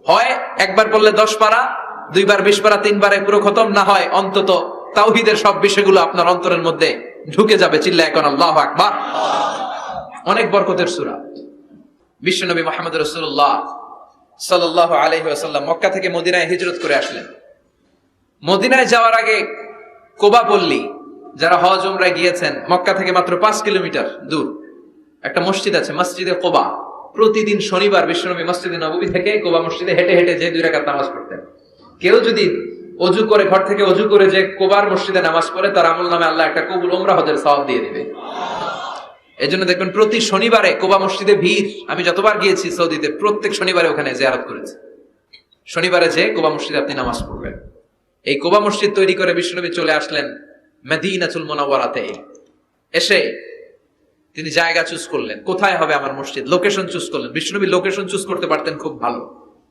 হয় একবার পড়লে 10 পারা, 2 বার 20 পারা, 3 বারে পুরো খতম, না হয় অন্তত তাওহীদের সব বিষয়গুলো আপনার অন্তরের মধ্যে ঢুকে যাবে। চিল্লায় কোন আল্লাহু আকবার। অনেক বরকতের সূরা। বিশ্বনবী মুহাম্মদ রাসূলুল্লাহ সাল্লাল্লাহু আলাইহি ওয়াসাল্লাম মক্কা থেকে মদিনায় হিজরত করে আসলেন। মদিনায় যাওয়ার আগে কোবা পল্লী, যারা হজ উমরায় গিয়েছেন, মক্কা থেকে মাত্র 5 কিলোমিটার দূর একটা মসজিদ আছে, মসজিদে কোবা। প্রতিদিন শনিবার বিশ্বনবী মসজিদে নববী থেকে কোবা মসজিদে হেঁটে হেঁটে যে 2 রাকাত নামাজ পড়তেন। কেউ যদি অজু করে, ঘর থেকে অজু করে যে কোবার মসজিদে নামাজ পড়ে, তার আমলনামে আল্লাহ একটা কবুল উমরা হজের সওয়াব দিয়ে দিবে। এজন্য দেখবেন প্রতি শনিবারে কোবা মসজিদে ভিড়। আমি যতবার গিয়েছি সৌদিতে, প্রত্যেক শনিবারে ওখানে জিয়ারত করেছি। শনিবারে যে কোবা মসজিদে আপনি নামাজ পড়বেন। এই কোবা মসজিদ তৈরি করে বিশ্বনবী চলে আসলেন মদিনাতুল মুনাওয়ারাতে। এসে তিনি জায়গা চুজ করলেন, কোথায় হবে আমার মসজিদ, লোকেশন চুজ করলেন। বিশ্বনবী লোকেশন চুজ করতে পারতেন খুব ভালো।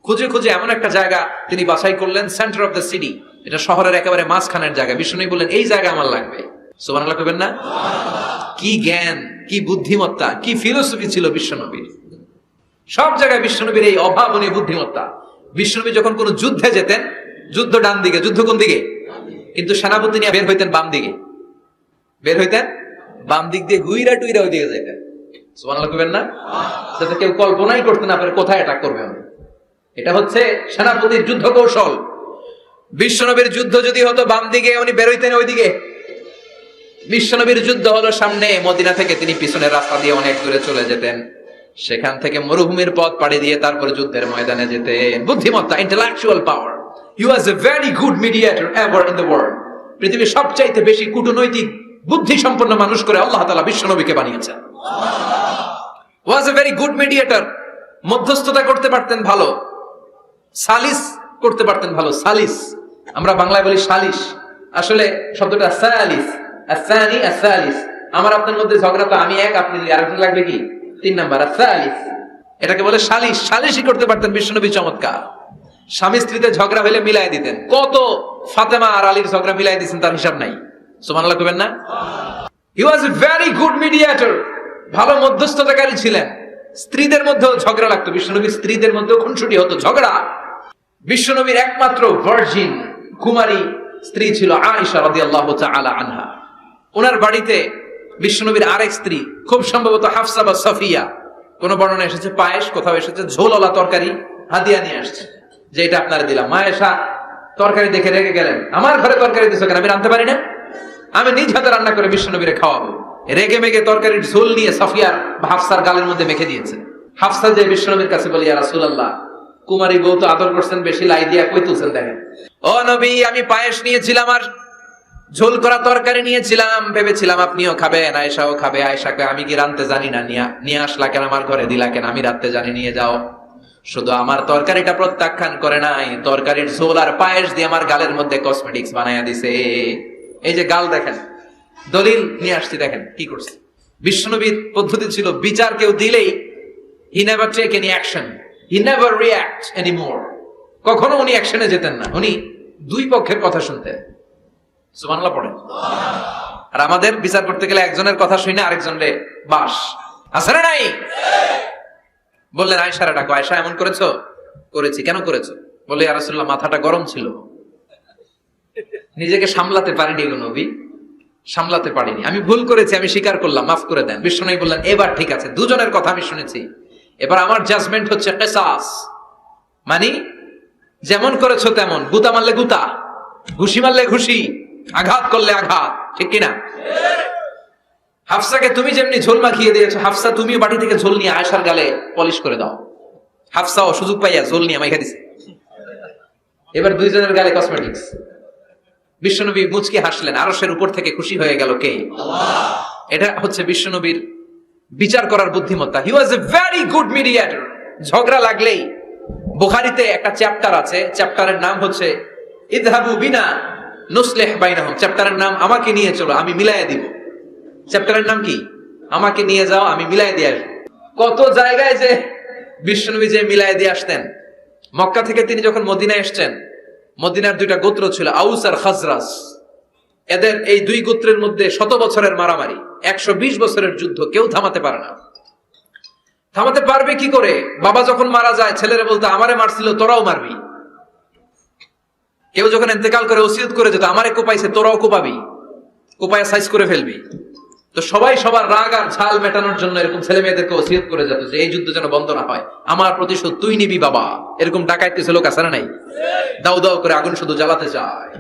খুঁজে খুঁজে এমন একটা জায়গা তিনি বাছাই করলেন, সেন্টার অফ দ্য সিটি, এটা শহরের একেবারে মাঝখানের জায়গা। বিশ্বনবী বললেন এই জায়গা আমার লাগবে। সুবহানাল্লাহ কইবেন না? কি জ্ঞান, কি বুদ্ধিমত্তা, কি ফিলোসফি ছিল বিশ্বনবীর। সব জায়গায় বিশ্বনবীর এই অভাবনীয় বুদ্ধিমত্তা। বিশ্বনবী যখন কোন যুদ্ধে যেতেন, যুদ্ধ ডান দিকে, যুদ্ধ কোন দিকে? কিন্তু সেনাপতি নিয়ে বের হইতেন বাম দিকে, বের হইতেন বাম দিক দিয়ে, গুইরা টুইরা ওই দিকে যেতেন। সুবহানাল্লাহ কইবেন না? যাতে কেউ কল্পনাই করতে না পারে কোথায় অ্যাটাক করবে। এটা হচ্ছে সেনাপতির যুদ্ধ কৌশল। বিশ্বনবীর যুদ্ধ যদি হতো বাম দিকে, উনি বের হইতেন ওইদিকে। বিশ্বনবীর যুদ্ধ হলো সামনে, মদিনা থেকে তিনি পিছনের রাস্তা দিয়ে অনেক দূরে চলে যেতেন। সেখান থেকে মরুভূমির পথ পাড়ি দিয়ে তারপর যুদ্ধের ময়দানে যেতেন। বুদ্ধিমত্তা, intellectual power. He was a very good mediator ever in the world. পৃথিবীর সবচাইতে বেশি কূটনৈতিক বুদ্ধি সম্পন্ন মানুষ করে আল্লাহ তাআলা বিশ্বনবীকে বানিয়েছেন। ওয়াজ এ ভেরি গুড মিডিয়েটর। মধ্যস্থতা করতে পারতেন ভালো, সালিস করতে পারতেন ভালো। সালিস আমরা বাংলায় বলি সালিশ, আসলে শব্দটা সালিস, আসানি আসালিস। আমার আপনার মধ্যে ঝগড়া, তো আমি 1, আপনি 2, আরেকজন লাগবে কি 3 নাম্বার, আসালিস। এটাকে বলে সালিশ। সালিশই করতে পারতেন বিশ্বনবী। চমৎকার। স্বামী স্ত্রীতে ঝগড়া হলে মিলাই দিতেন। কত ফাতেমা আর আলীর ঝগড়া মিলাই দিয়েছেন তার হিসাব নাই। সুবহানাল্লাহ কইবেন না? হি ওয়াজ এ ভেরি গুড মিডিয়েটর। ভালো মধ্যস্থতাকারী ছিলেন। স্ত্রীদের মধ্যেও ঝগড়া লাগতো, বিশ্বনবীর স্ত্রীদের মধ্যেও খুনসুটি হতো, ঝগড়া। বিশ্বনবীর একমাত্র ভার্জিন কুমারী স্ত্রী ছিল আয়েশা রাদিয়াল্লাহু তাআলা আনহা। ওনার বাড়িতে বিশ্বনবীর আরেক স্ত্রী, খুব সম্ভবত হাফসা বা সাফিয়া, কোন বর্ণনা এসেছে পায়েস, কোথাও এসেছে ঝোলওয়ালা তরকারি হাদিয়া নিয়ে আসছে, যে এটা আপনারা দিলাম। আয়েশা তরকারি দেখে রেগে গেলেন, আমার ঘরে তরকারি দিছো কেন? আমি রাঁধতে পারি না? আমি নিজ হাতে রান্না করে বিশ্বনবীরে খাওয়াবো। রেগে মেগে তরকারির ঝোল নিয়ে সাফিয়ার বা হাফসার গালের মধ্যে মেখে দিয়েছে। হাফসা যে বিশ্বনবীর কাছে বলি, ইয়া রাসূলুল্লাহ, কুমারী বউ তো আদর করছেন বেশি, লাই দিয়া কই তুলছেন দেখেন। ও নবী, আমি পায়েস নিয়েছিলাম আর ঝোল করা তরকারি নিয়েছিলাম, ভেবেছিলাম আপনিও খাবেন, আয়েশাও খাবে। আয়েশাকে আমি কি রাঁধতে জানি না, নিয়ে আসলা কেন আমার ঘরে, দিলা কেন? আমি রাঁধতে জানি, নিয়ে যাও। শুধু আমার তরকারিটা প্রত্যাখ্যান করে নাই, তরকারির ঝোল আর পায়েস দিয়ে আমার গালের মধ্যে কসমেটিক্স বানায়া দিছে। এই যে গাল দেখেন, দলিল নিয়ে আসছি, দেখেন কি করছে। বিশ্বনবীর পদ্ধতি ছিল, বিচার কেউ দিলেই he never take any action, he never react anymore. কখনো উনি অ্যাকশনে যেতেন না, উনি 2 পক্ষের কথা শুনতেন। সুবহানাল্লাহ পড়েন। আর আমাদের বিচার করতে গেলে একজনের কথা শুনে আরেকজনের বাস আছে না নাই? বললেন আয়েশারে ডাকো। আয়েশা, এমন করেছো? করেছি। কেন করেছো? বলে, ইয়া রাসূলুল্লাহ, মাথাটা গরম ছিল, নিজেকে সামলাতে পারিনি গো নবী। সামলাতে পারিনি, আমি ভুল করেছি, আমি স্বীকার করলাম, মাফ করে দেন। বিশ্বনবী বললেন এবার ঠিক আছে, দুজনের কথা আমি শুনেছি, এবার আমার জাজমেন্ট হচ্ছে কিসাস, মানে যেমন করেছো তেমন, গুতা মারলে গুতা, ঘুষি মারলে ঘুষি, আঘাত করলে আঘাত, ঠিক কিনা? হাফসাকে তুমি যেমনি ঝোল মাখিয়ে দিয়েছো, হাফসা তুমিও বাটি থেকে ঝোল নিয়ে আয়েশার গালে পলিশ করে দাও। হাফসাও সুযোগ পাইয়া ঝোল নিয়ে মাইখা দিছে। এবার দুইজনের গালে কসমেটিক্স। বিশ্বনবী মুচকি হাসলেন, আরশের উপর থেকে খুশি হয়ে গেল কে? আল্লাহ। এটা হচ্ছে বিশ্বনবীর বিচার করার বুদ্ধিমত্তা। হি ওয়াজ এ ভেরি গুড মিডিয়েটর। ঝগড়া লাগলেই, বুখারীতে একটা চ্যাপ্টার আছে, চ্যাপ্টারের নাম হচ্ছে ইযহাবু বিনা নুসলিহ বাইনাহুম। চ্যাপ্টারের নাম আমাকে নিয়ে চলো, আমি মিলাইয়া দিব। চ্যাপ্টারের নাম কি? আমাকে নিয়ে যাও, আমি মিলাই দিয়ে আসবো। কত জায়গায় যে বিশ্বনবী যে মিলাই দিয়ে আসতেন। মক্কা থেকে তিনি যখন মদিনায় এসেছেন, মদিনার দুইটা গোত্র ছিল, আউস আর খাজরাজ। এদের এই দুই গোত্রের মধ্যে 100 বছরের মারামারি, 120 বছরের যুদ্ধ, কেউ থামাতে পারে না। থামাতে পারবে কি করে? বাবা যখন মারা যায়, ছেলেরা বলতো আমারে মারছিল, তোরাও মারবি। কেউ যখন ইন্তেকাল করে ওসিয়ত করে যেত, আমারে কোপাইছে, তোরাও কোপাবি, কোপায়া সাইজ করে ফেলবি। তো সবাই সবার রাগ আর ঝাল মেটানোর জন্য এরকম ছেলে মেয়েদেরকে ওসিয়ত করে যেত যে এই যুদ্ধ যেন বন্ধ না হয়, আমার প্রতিশোধ তুই নিবি বাবা। এরকম ডাকাইত কিছু লোক আছে না নাই? দাউ দাউ করে আগুন শুধু জ্বালাতে চায়।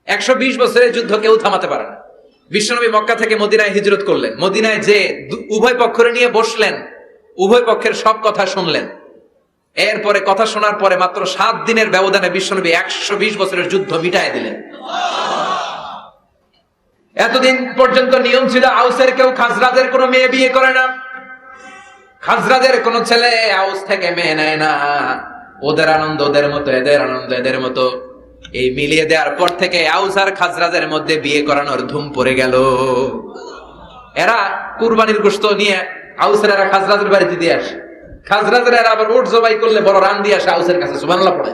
120 বছরের যুদ্ধ কেউ থামাতে পারে না। বিশ্বনবী মক্কা থেকে মদিনায় হিজরত করলেন। মদিনায় যে উভয় পক্ষরে নিয়ে বসলেন, উভয় পক্ষের সব কথা শুনলেন। এরপরে কথা শোনার পরে মাত্র 7 দিনের ব্যবধানে বিশ্বনবী 120 বছরের যুদ্ধ মিটায় দিলেন। এতদিন পর্যন্ত নিয়ম ছিল আউসের কেউ খাজরাজের কোনো মেয়ে বিয়ে করে না, খাজরাজের কোনো ছেলে আউস থেকে মেয়ে নেয় না। ওদের আনন্দ ওদের মতো, এদের আনন্দ এদের মতো। এই মিলিয়ে দেওয়ার পর থেকে আউস আর খাজরাজের মধ্যে বিয়ে করানোর ধুম পড়ে গেল। এরা কুরবানির গোশত নিয়ে আউসের এরা খাজরাজের বাড়িতে দিয়ে আসে, খাজরাজের এরা আবার উট জবাই করলে বড় রান দিয়ে আসে আউসের কাছে। সুবহানাল্লাহ পড়ে।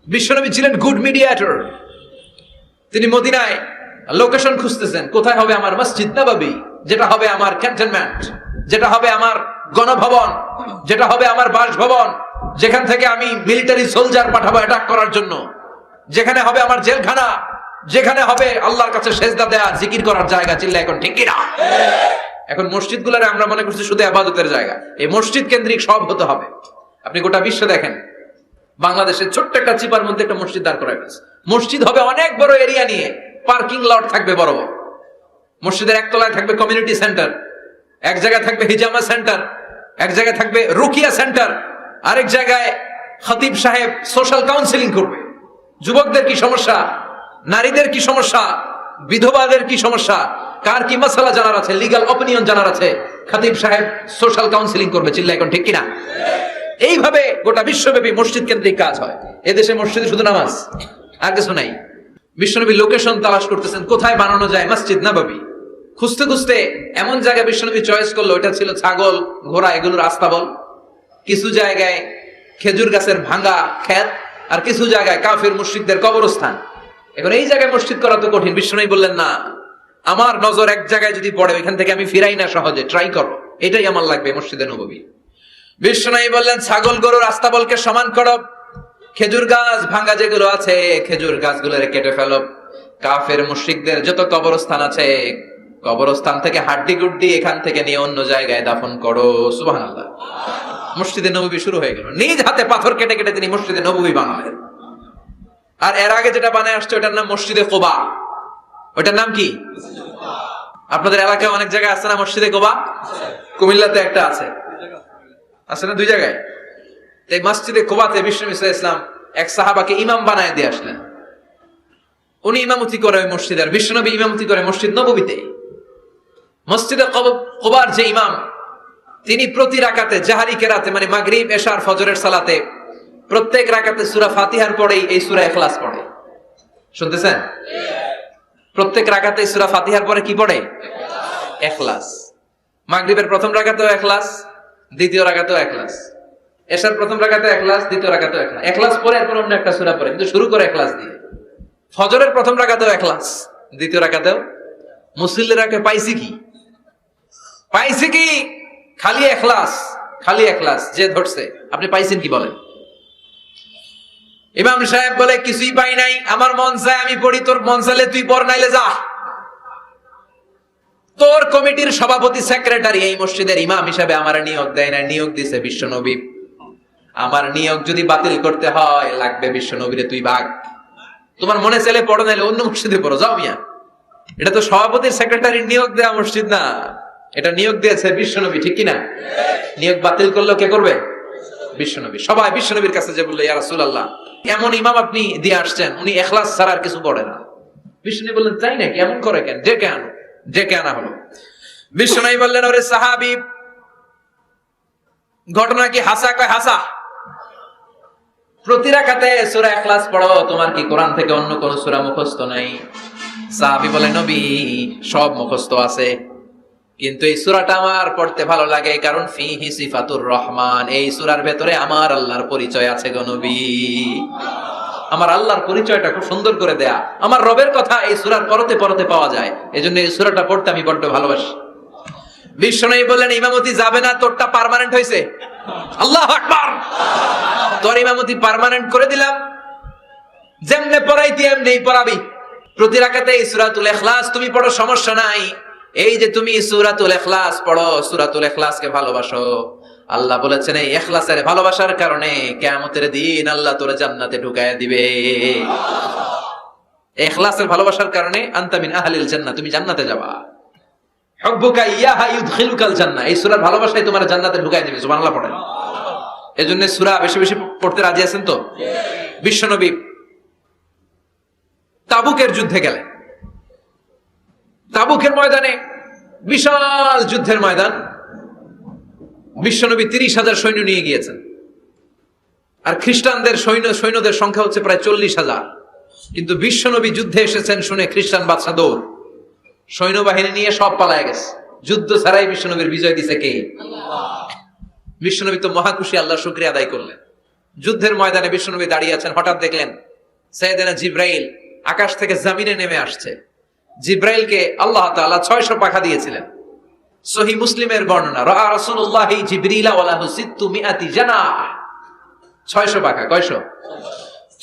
বিশ্বনবী ছিলেন গুড মিডিয়েটর। তিনি মদিনায় লোকেশন খুঁজতেছেন, কোথায় হবে আমার মসজিদ নববী, যেটা হবে আমার ক্যান্টনমেন্ট, যেটা হবে আমার গণভবন, যেটা হবে আমার বাসভবন, যেখান থেকে আমি মিলিটারি সোলজার পাঠাবো অ্যাটাক করার জন্য, যেখানে হবে আমার জেলখানা, যেখানে হবে আল্লাহর কাছে সেজদা দেয়া, জিকির করার জায়গা। চিল্লা এখন ঠিক কিনা? এখন মসজিদগুলোরে আমরা মনে করছি শুধু ইবাদতের জায়গা। এই মসজিদ কেন্দ্রিক সব হতে হবে। আপনি গোটা বিশ্ব দেখেন, বাংলাদেশের ছোট্ট একটা চিপার মধ্যে একটা মসজিদ দাঁড় করা হয়েছে। মসজিদ হবে অনেক বড় এরিয়া নিয়ে, পার্কিং লট থাকবে বড় বড়। মসজিদের একতলায় থাকবে কমিউনিটি সেন্টার, এক জায়গায় থাকবে হিজামা সেন্টার, এক জায়গায় থাকবে রুকিয়া সেন্টার, আরেক জায়গায় খতিব সাহেব সোশ্যাল কাউন্সিলিং করবে। যুবকদের কি সমস্যা, নারীদের কি সমস্যা, বিধবাদের কি সমস্যা, কার কি মাসালা জানার আছে, লিগ্যাল অপিনিয়ন জানার আছে, খতিব সাহেব সোশ্যাল কাউন্সিলিং করবে। চিল্লা এখন ঠিক কিনা? এইভাবে গোটা বিশ্বব্যাপী মসজিদ কেন্দ্রিক কাজ হয়। এদেশে মসজিদে শুধু নামাজ, আর কিছু নাই। বিশ্বনবী লোকেশন তালাশ করতেছেন, কোথায় বানানো যায় মসজিদ নববী। খুঁজতে খুঁজতে এমন জায়গা বিশ্বনবী চয়েস করলো, এটা ছিল ছাগল ঘোড়া এগুলোর আস্তাবল। কিছু জায়গায় খেজুর গাছের ভাঙা ক্ষেত, আর কিছু জায়গায় কাফির মুশরিকদের কবরস্থান। এখন এই জায়গায় মসজিদ করা তো কঠিন। বিশ্বনবী বললেন না, আমার নজর এক জায়গায় যদি পড়ে, ওইখান থেকে আমি ফিরাই না সহজে, ট্রাই করো, এটাই আমার লাগবে মসজিদে নববী। বিশ্বনবী বললেন ছাগল গরুর আস্তাবলকে সমান করো, খেজুর গাছ ভাঙা যেগুলো আছে খেজুর গাছগুলোরে কেটে ফেলো, কাফের মুশরিকদের যত কবরস্থান আছে কবরস্থান থেকে হাড্ডি গুড্ডি এখান থেকে নিয়ে অন্য জায়গায় দাফন করো। সুবহানাল্লাহ। মসজিদে নববী শুরু হয়ে গেল। নিজ হাতে পাথর কেটে কেটে তিনি মসজিদে নববী বানালেন। আর এর আগে যেটা বানায় আসছে ওটার নাম মসজিদে কোবা। ওটার নাম কি? আপনাদের এলাকায় অনেক জায়গায় আছে না মসজিদে কোবা? কুমিল্লাতে একটা আছে, আছে না? 2 জায়গায়। এই মসজিদে কোবাতে বিশ্বনবী সাল্লাল্লাহু আলাইহি ওয়াসাল্লাম এক সাহাবাকে ইমাম বানায় দিয়ে আসলেন। উনি ইমামতি করে ওই মসজিদে, আর বিশ্বনবী ইমামতি করে মসজিদ নববীতে। মসজিদে কোবার যে ইমাম, তিনি প্রতি রাকাতে জাহারি কেরাতে, মানে মাগরিব এশার ফজরের সালাতে প্রত্যেক রাকাতে সূরা ফাতিহার পরেই এই সূরা ইখলাস পড়ে। শুনতেছেন? প্রত্যেক রাকাতে সূরা ফাতিহার পরে কি পড়ে? ইখলাস। মাগরিবের প্রথম রাকাতেও ইখলাস, দ্বিতীয় রাকাতেও ইখলাস, এশার প্রথম রাকাতেও ইখলাস, দ্বিতীয় রাকাতেও ইখলাস। ইখলাস পরে এরপর অন্য একটা সূরা পড়ে, কিন্তু শুরু করে ইখলাস দিয়ে। ফজরের প্রথম রাকাতেও ইখলাস, দ্বিতীয় রাকাতেও। মুসল্লিরাকে পাইছি কি? পাইছি কি? খালি ইখলাস, খালি ইখলাস। যে ধরছে, আপনি পাইছেন কি বলেন? ইমাম সাহেব বলে কিছুই পাই নাই, আমার মন চায় আমি পড়ি, তোর মন চাইলে তুই পড়, নাইলে যা। তোর কমিটির সভাপতি সেক্রেটারি এই মসজিদের ইমাম হিসাবে আমার নিয়োগ দেয় না, নিয়োগ দিছে বিশ্বনবী। আমার নিয়োগ যদি বাতিল করতে হয় লাগবে বিশ্বনবীরে তুই ভাগ। তোমার মনে চাইলে পড়ো, নাইলে অন্য মসজিদে পড়ো, যাও মিয়া। এটা তো সভাপতির সেক্রেটারির নিয়োগ দেওয়া মসজিদ না, এটা নিয়োগ দিয়েছে বিশ্বনবী, ঠিক কিনা? নিয়োগ বাতিল করলেও কে করবে? বিশ্বনবী। সবাই বিশ্বনবীর কাছে যে বললো, ইয়া রাসূলুল্লাহ, এমন ইমাম আপনি দিয়ে আসছেন, উনি ইখলাস ছাড়া আর কিছু পড়ে না। বিশ্বনবী বললেন, তাই নাকি? এমন করে কেন? ডেকে আনা হলো। বিশ্বনবী বললেন, ওরে সাহাবী, ঘটনা কি হাসা? কয় হাসা। প্রতি রাকাতে সূরা ইখলাস পড়ো, তোমার কি কোরআন থেকে অন্য কোন সূরা মুখস্থ নাই? সাহাবী বলে, নবী, সব মুখস্থ আছে, কিন্তু এই সূরাটা আমার পড়তে ভালো লাগে, কারণ ফিহি সিফাতুর রহমান, এই সূরার ভেতরে আমার আল্লাহর পরিচয় আছে গো নবী। আমার আল্লাহর পরিচয়টা খুব সুন্দর করে দেয়া, আমার রবের কথা এই সূরার পরতে পরতে পাওয়া যায়, এজন্য এই সূরাটা পড়তে আমি বড্ড ভালোবাসি। বিশ্বনবী বললেন, ইমামতি যাবে না, তোরটা পার্মানেন্ট হয়েছে। আল্লাহু আকবার। তোর ইমামতি পার্মানেন্ট করে দিলাম, যেমনে পড়াইতি এমনিই পড়াবি। প্রতি রাকাতে এই সূরাতুল ইখলাস তুমি পড়ো, সমস্যা নাই। এই যে তুমি সূরাতুল ইখলাস পড়ো, সূরাতুল ইখলাসকে ভালোবাসো, আল্লাহ বলেছেন এই ইখলাসের ভালোবাসার কারণে কিয়ামতের দিন আল্লাহ তোরে জান্নাতে ঢুকায়া দিবে। ইখলাসের ভালোবাসার কারণে আনতা মিন আহলিল জান্নাহ, তুমি জান্নাতে যাবা। হুব্বুকা ইয়াহা ইউদখিলুকাল জান্নাহ, এই সূরার ভালোবাসাই তোমার জান্নাতে ঢুকায় দিবে। সুবহানাল্লাহ পড়েন। এজন্য সূরা বেশি বেশি পড়তে রাজি আছেন তো? বিশ্বনবী তাবুকের যুদ্ধে গেলেন। তাবুকের ময়দানে বিশাল যুদ্ধের ময়দান, বিশ্বনবী 30,000 সৈন্য নিয়ে গিয়েছেন, আর খ্রিস্টানদের সৈন্যদের সংখ্যা হচ্ছে প্রায় 40,000। কিন্তু বিশ্বনবী যুদ্ধে এসেছেন শুনে খ্রিস্টান বাদশা দৌড়, সৈন্যবাহিনী নিয়ে সব পালায় গেছে। যুদ্ধ ছাড়াই বিশ্বনবীর বিজয় দিছে কে? বিশ্বনবী তো মহাখুশি, আল্লাহর শুকরিয়া আদায় করলেন। যুদ্ধের ময়দানে বিশ্বনবী দাঁড়িয়ে আছেন, হঠাৎ দেখলেন সাইয়েদনা জিবরাইল আকাশ থেকে জমিনে নেমে আসছে। জিবরাইলকে আল্লাহ তাআলা 600 পাখা দিয়েছিলেন। সহিহ মুসলিমের বর্ণনা, রাআ রাসূলুল্লাহ জিবরিলা ওয়া লাহু 600 জানাহ। 600 পাখা। কয়শো?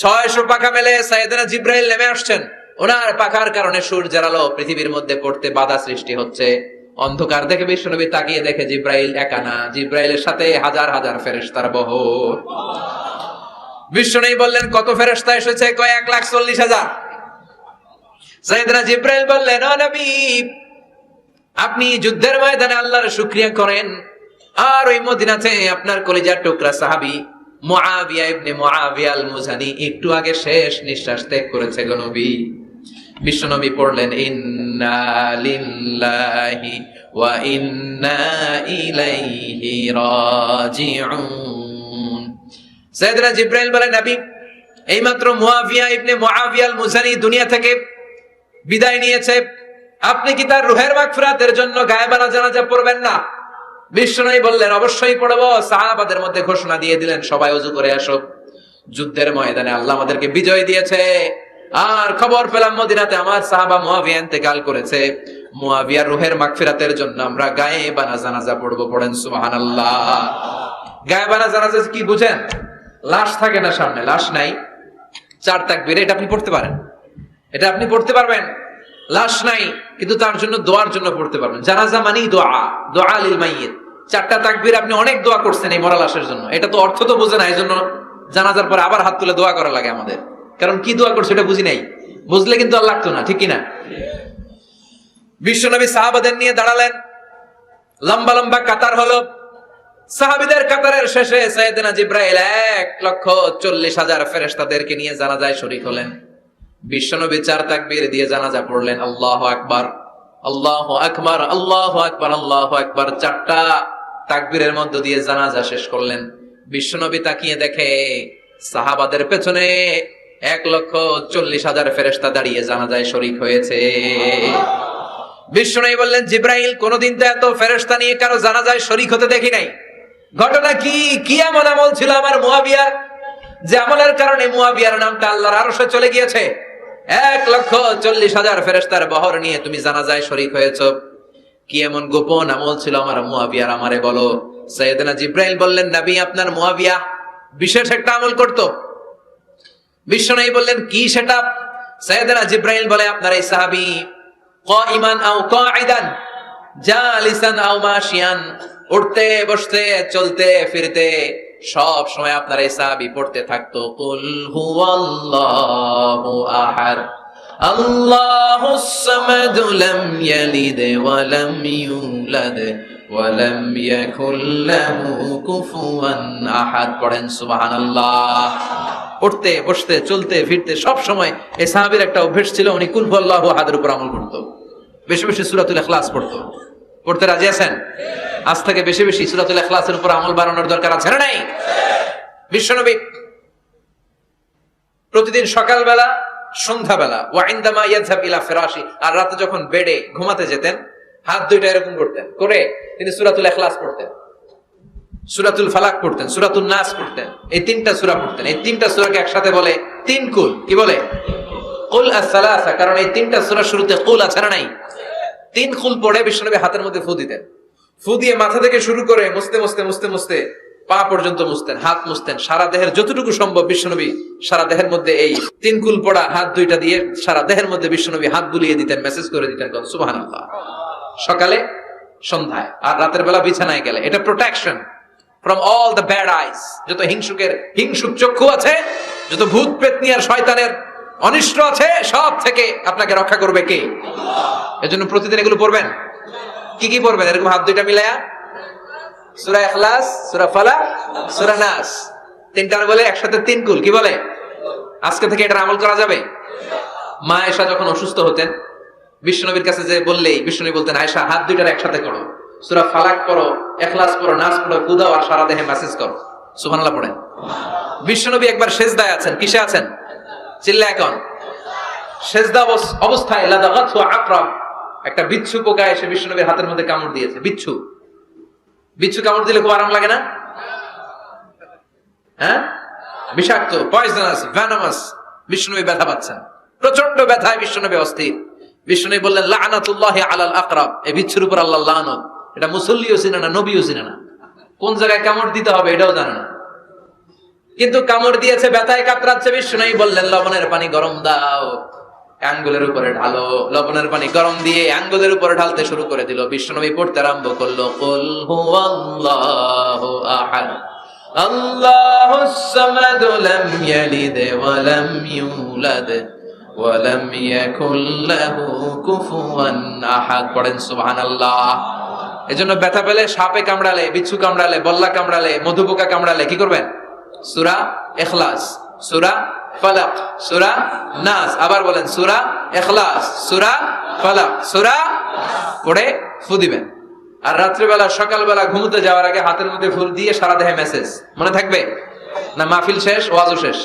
600 পাখা মেলে সাইয়েদনা জিবরাইল নেমে আসছেন। ওনার পাখার কারণে সূর্যের আলো পৃথিবীর মধ্যে পড়তে বাধা সৃষ্টি হচ্ছে। অন্ধকার দেখে বিশ্বনবী তাকিয়ে দেখে জিবরাইল একা না, জিবরাইলের সাথে হাজার হাজার ফেরেশতার বহর। বিশ্বনবী বললেন, কত ফেরেশতা এসেছে? কয় 1,40,000। সাইয়েদনা জিবরাইল বললেন, ও নবী, আপনি যুদ্ধের ময়দানে আল্লাহর শুকরিয়া করেন, আর ওই মদিনাতে আপনার কলিজার টুকরা সাহাবী মুআবিয়া ইবনে মুআবিয়া আল মুজানি একটু আগে শেষ নিঃশ্বাস ত্যাগ করেছে গো নবী। বিশ্বনবী পড়লেন, ইন্না লিল্লাহি ওয়া ইন্না ইলাইহি রাজিউন। সাইয়েদনা জিবরাইল বলেন, নবী, এইমাত্র মুআবিয়া ইবনে মুআবিয়া আল মুজানি দুনিয়া থেকে বিদায় নিয়েছে, আপনি কি তার রূহের মাগফিরাতের জন্য গায়েবানা জানাজা পড়বেন না? বিশ্বনবী বললেন, অবশ্যই পড়ব। সাহাবাদের মধ্যে ঘোষণা দিয়ে দিলেন, সবাই ওযু করে আসো। যুদ্ধের ময়দানে আল্লাহ আমাদেরকে বিজয় দিয়েছে, আর খবর পেলাম মদিনাতে আমার সাহাবা মুআবিয়া ইন্তেকাল করেছে। মুআবিয়ার রূহের মাগফিরাতের জন্য আমরা গায়েবানা জানাজা পড়ব। পড়েন সুবহানাল্লাহ। গায়েবানা জানাজা কি বুঝেন? লাশ থাকে না সামনে, লাশ নাই, 4 তাকবীর, এটা আপনি পড়তে পারেন, এটা আপনি পড়তে পারবেন। লাশ নাই, কিন্তু তার জন্য দোয়ার জন্য পড়তে পারবেন। জানাজা মানেই দোয়া, দোয়া লিল মাইয়িত। 4টা তাকবীর, আপনি অনেক দোয়া করছেন এই মরা লাশের জন্য, এটা তো অর্থ তো বোঝে না, এজন্য জানাজার পরে আবার হাত তুলে দোয়া করা লাগে আমাদের, কারণ কি দোয়া করছে এটা বুঝি নাই। বুঝলে কিন্তু আর লাগতো না, ঠিক কিনা? বিশ্বনবী সাহাবাদের নিয়ে দাঁড়ালেন, লম্বা লম্বা কাতার হলো। সাহাবীদের কাতারের শেষে সাইয়েদনা জিবরাইল 1,40,000 ফেরেশতাদেরকে নিয়ে জানাজায় শরীক হলেন। বিশ্বনবী 4 তাকবীর দিয়ে জানাজা পড়লেন, আল্লাহু আকবার, আল্লাহু আকবার, আল্লাহু আকবার, আল্লাহু আকবার। 4টা তাকবীরের মধ্য দিয়ে জানাজা শেষ করলেন। বিশ্বনবী তাকিয়ে দেখে সাহাবাদের পেছনে 1,40,000 ফেরেশতা দাঁড়িয়ে জানাজায় শরীক হয়েছে। বিশ্বনবী বললেন, জিবরাইল, কোনদিন তো এত ফেরেশতা নিয়ে কারো জানাজায় শরীক হতে দেখি নাই। ঘটনা কি? কি এমন আমল ছিল আমার মুআবিয়ার, যে আমলের কারণে মুআবিয়ার নামটা আল্লাহর আরশে চলে গিয়েছে? 1,40,000 ফেরেশতার বহর নিয়ে তুমি জানাজায় শরীক হয়েছো, কি এমন গোপন আমল ছিল আমার মুআবিয়ার, আমারে বলো। সাইয়েদনা জিবরাইল বললেন, নবী, আপনার মুআবিয়া বিশেষ একটা আমল করত। বিশ্বনবী বললেন, কি সেটা? সাইয়েদনা জিবরাইল বলে, আপনার এই সাহাবী কাইমান আও কাঈদান, জালিসান আও মাশিয়ান, উঠতে বসতে চলতে ফিরতে সব সময় আপনার এই সাহাবী পড়তে থাকতো কুল হুয়াল্লাহু আহাদ আল্লাহুস সামাদ লাম ইয়ালিদ ওয়া লাম ইউলাদ ওয়া লাম ইয়াকুল লাহু কুফুয়ান আহাদ। পড়েন সুবহানাল্লাহ। উঠতে বসতে চলতে ফিরতে সব সময় এই সাহাবীর একটা অভ্যাস ছিল, উনি কুল হুয়াল্লাহু আহাদের উপর আমল করতো, বেশি বেশি সূরাতুল ইখলাস পড়তো। পড়তে রাজি আছেন? আজ থেকে বেশি বেশি সূরাতুল ইখলাসের উপর আমল বাড়ানোর দরকার আছে না নাই? বিশ্বনবী প্রতিদিন সকালবেলা সন্ধ্যাবেলা ওয়া ইনদামা ইয়াযহাব ইলা ফিরাশি, আর রাতে যখন বেডে ঘুমাতে যেতেন হাত দুইটা এরকম করতেন, করে তিনি সূরাতুল ইখলাস পড়তেন, সূরাতুল ফালাক পড়তেন, সূরাতুন নাস পড়তেন, এই তিনটা সূরা পড়তেন। এই তিনটা সূরাকে একসাথে বলে তিন কুল। কি বলে? কুল আস-সালাসা, কারণ এই তিনটা সূরার শুরুতে কুল আছে না নাই? তিন কুল পড়ে বিশ্বনবী হাতের মধ্যে ফু দিতেন। ফু দিয়ে মাথা থেকে শুরু করে মুছতে মুছতে মুছতে মুছতে পা পর্যন্ত মুছতেন, হাত মুছতেন, সারা দেহের যতটুকু সম্ভব বিশ্বনবী সারা দেহের মধ্যে এই তিন কুল পড়া হাত দুইটা দিয়ে সারা দেহের মধ্যে বিশ্বনবী হাত বুলিয়ে দিতেন, মেসেজ করে দিতেন সুবহানাল্লাহ। সকালে সন্ধ্যায় আর রাতের বেলা বিছানায় গেলে। এটা protection from all the bad আইস। যত হিংসুক চক্ষু আছে, যত ভূত পেতনি আর শয়তানের অনিষ্ট আছে, সব থেকে আপনাকে রক্ষা করবে কে? এজন্য প্রতিদিন এগুলো পড়বেন। কি কি পড়বেন? এরকম হাত দুইটা মিলায়া সূরা ইখলাস, সূরা ফালাক, সূরা নাস, তিনটার বলে একসাথে তিন কুল। কি বলে? আজকে থেকে এটার আমল করা যাবে। মা আয়েশা যখন অসুস্থ হতেন বিশ্বনবীর কাছে যে বললেই বিশ্বনবী বলতেন, আয়েশা হাত দুইটার একসাথে করো, সূরা ফালাক পড়ো, ইখলাস পড়ো, নাস পড়ো, কুদাও আর সারা দেহে মেসেজ করো। সুবহানাল্লাহ পড়েন। বিশ্বনবী একবার সেজদায় আছেন। কিসে আছেন? চিল্লা এখন। সেজদা অবস্থায় লাদাগাতহু আকরাব, একটা বিচ্ছু পোকা এসে বিশ্বনবীর হাতের মধ্যে কামড় দিয়েছে। বিচ্ছু কামড় দিলে খুব আরাম লাগে না? হ্যাঁ, বিষাক্ত, পয়জনাস, ভেনামাস। বিশ্বনবী ব্যথা পাচ্ছেন, প্রচন্ড ব্যথায় বিশ্বনবী অস্থির। বিশ্বনবী বললেন লাআনাতুল্লাহি আলাল আকরাব, এই বিচ্ছুর উপর আল্লাহর লানত। এটা মুসল্লিও চিনে না, নবীও চিনে না, কোন জায়গায় কামড় দিতে হবে এটাও জানে না, কিন্তু কামড় দিয়েছে, ব্যথায় কাতরাচ্ছে। বিশ্বনবী বললেন লবণের পানি গরম দাও, আঙ্গুলের উপরে ঢালো। লবণের পানি গরম দিয়ে আঙ্গুলের উপরে ঢালতে শুরু করে দিল। বিশ্বনবী পড়তে আরম্ভ করলো কুল হুয়াল্লাহু আহাদ আল্লাহুস সামাদ লাম ইয়ালিদ ওয়া লাম ইউলাদ ওয়া লাম ইয়াকুল লাহু কুফুয়ান আহাদ। পড়েন সুবহানাল্লাহ। এজন্য ব্যথা পেলে, সাপে কামড়ালে, বিচ্ছু কামড়ালে, বল্লা কামড়ালে, মধুপোকা কামড়ালে কি করবেন? সূরা ইখলাস, সূরা ফালাক, সূরা নাস, আবার বলেন সূরা ইখলাস, সূরা ফালাক, সূরা পড়ে ফু দিবেন। আর রাত্রিবেলা সকালবেলা ঘুমোতে যাওয়ার আগে হাতের মধ্যে ফুল দিয়ে সারা দেহে মেসেজ। মনে থাকবে না? মাহফিল শেষ, ওয়াজও শেষ,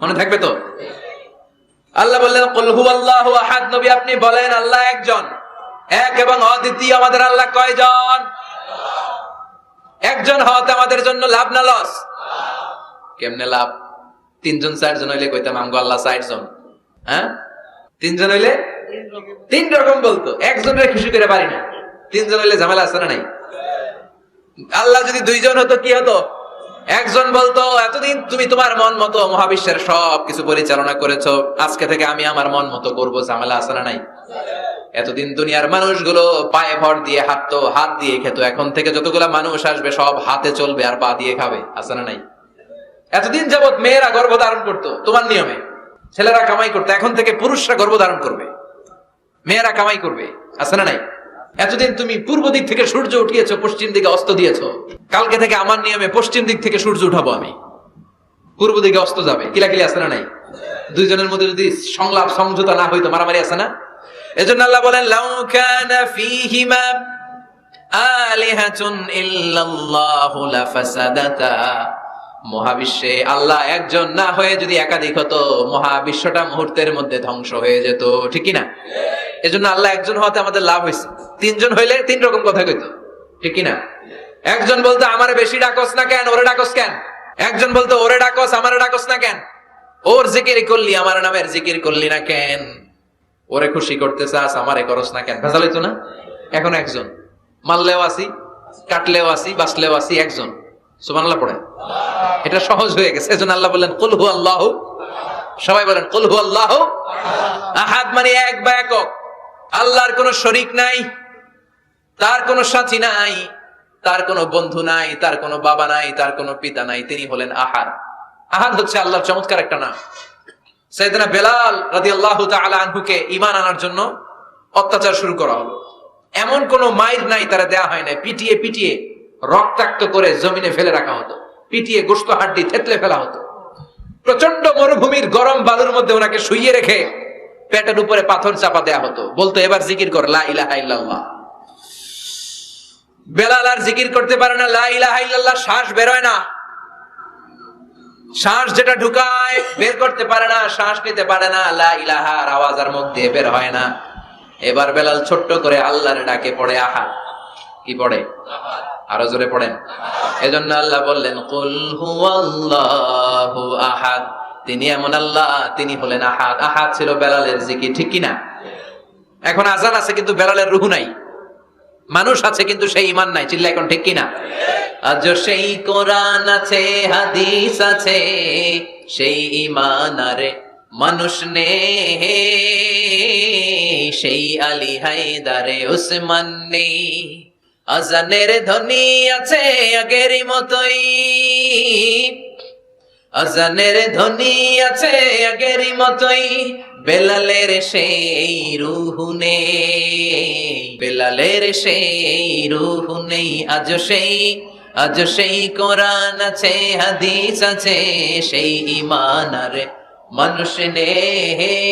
মনে থাকবে তো? আল্লাহ বললেন কুল হুয়াল্লাহু আহাদ। নবী আপনি বলেন আল্লাহ একজন, এক এবং অদ্বিতীয়। আমাদের আল্লাহ কয়জন? একজন হওয়াতে আমাদের জন্য লাভ না লস? কেমনে লাভ? তিনজন চারজন হইলে কইতাম আমগো আল্লাহ 60 জন। হ্যাঁ, তিনজন হইলে তিন রকম বলতো, একজনের খুশি করে পারি না। তিনজন হইলে ঝামেলা আছে না নাই? আল্লাহ যদি দুইজন হতো কি হতো? একজন বলতো এতদিন তুমি তোমার মন মতো মহাবিশ্বের সব কিছু পরিচালনা করেছো, আজকে থেকে আমি আমার মন মতো করবো। ঝামেলা আছে না নাই? এতদিন দুনিয়ার মানুষগুলো পায়ে ভর দিয়ে হাঁটতো, হাত দিয়ে খেত, এখন থেকে যতগুলা মানুষ আসবে সব হাতে চলবে আর পা দিয়ে খাবে। আছে না নাই? এতদিন যাবত মেয়েরা গর্ভধারণ করতো তোমার নিয়মে, ছেলেরা কামাই করতো, এখন থেকে পুরুষরা গর্ভধারণ করবে, মেয়েরা কামাই করবে। আছে না নাই? এতদিন তুমি পূর্ব দিক থেকে সূর্য উঠিয়েছো, পশ্চিম দিকে অস্ত দিয়েছো, কালকে থেকে আমার নিয়মে পশ্চিম দিক থেকে সূর্য উঠাবো আমি, পূর্ব দিকে অস্ত যাবে। কিলাকিলি আছে না নাই? দুইজনের মধ্যে যদি সংলাপ সমঝোতা না হইতো মারামারি আছে না? এজন্য আল্লাহ বলেন লাউ কানা ফীহিমা আলিহাতুন ইল্লাল্লাহু লাফাসাদাতা। মহাবিশ্বে আল্লাহ একজন না হয়ে যদি একাধিক হতো, মহাবিশ্বটা মুহূর্তের মধ্যে ধ্বংস হয়ে যেত। ঠিক কি না? এজন্য আল্লাহ একজন হওয়াতে আমাদের লাভ হয়েছে। তিনজন হইলে তিন রকম কথা কইতো। ঠিক কি না? একজন বলতো আমারে বেশি ডাকস না কেন, ওরে ডাকস কেন? একজন বলতো ওরে ডাকস, আমারে ডাকস না কেন? ওর জিকির করলি, আমার নামের জিকির করলি না কেন? ওরে খুশি করতে চাস, আমারে করস না কেন? ভেজাল হইতো না? এখন একজন, মারলেও আসি, কাটলেও আসি, বাঁচলেও আসি, একজন। সুবহানাল্লাহ পড়েন। এটা সহজ হয়ে গেছে। এজন্য আল্লাহ বললেন কুল হুয়াল্লাহু, সবাই বলেন কুল হুয়াল্লাহু আহাদ, মানে এক বা একক। আল্লাহর কোনো শরীক নাই, তার কোনো সাথী নাই, তার কোনো বন্ধু নাই, তার কোনো বাবা নাই, তার কোনো পিতা নাই, তিনি হলেন আহাদ। আহাদ হচ্ছে আল্লাহর চমৎকার একটা নাম। সাইয়েদনা বেলাল রাদিয়াল্লাহু তাআলা আনহুকে ঈমান আনার জন্য অত্যাচার শুরু করা হলো। এমন কোন মাইর নাই তারা দেয়া হয় না, পিটিয়ে পিটিয়ে রক্তাক্ত করে জমিনে ফেলে রাখা হতো, পিটিয়ে গোশত হাড্ডি থেতলে ফেলা হতো। প্রচন্ড মরুভূমির গরম বালুর মধ্যে ওনাকে শুইয়ে রেখে পেটের উপরে পাথর চাপা দেয়া হতো, বলতো এবার জিকির কর লা ইলাহা ইল্লাল্লাহ। বেলাল আর জিকির করতে পারে না, লা ইলাহা ইল্লাল্লাহ শ্বাস বেরোয় না, শ্বাস যেটা ঢুকায় বের করতে পারে না, শ্বাস নিতে পারে না, লা ইলাহার আওয়াজ আর মুখ দিয়ে বের হয় না। এবার বেলাল ছোট্ট করে আল্লাহর ডাকে পড়ে আহাদ। কি পড়ে? আরো জোরে পড়েন। এজন্য আল্লাহ বললেন কুল হুয়াল্লাহু আহাদ, তিনি এমন আল্লাহ, তিনি হলেন আহাদ। আহাদ ছিল বেলালের জিকির, ঠিক কিনা? এখন আজান আছে কিন্তু বেলালের রূহ নাই, মানুষ আছে কিন্তু সেই ঈমান নাই, চিল্লা এখন ঠিক কিনা? আজ সেই কোরআন আছে, হাদিস আছে, সেই ঈমান আরে মানুষ নে, সেই আলী হায়দারে উসমান নেই। আজানের ধ্বনি আছে আগেরই মতোই, আজানের ধ্বনি আছে আগেরই মতোই, বেলালের সেই রূহ নেই, বেলালের সেই রূহ নেই। আজ সেই কোরআন আছে, হাদিস আছে, সেই ঈমান আরে মানুষ নেই,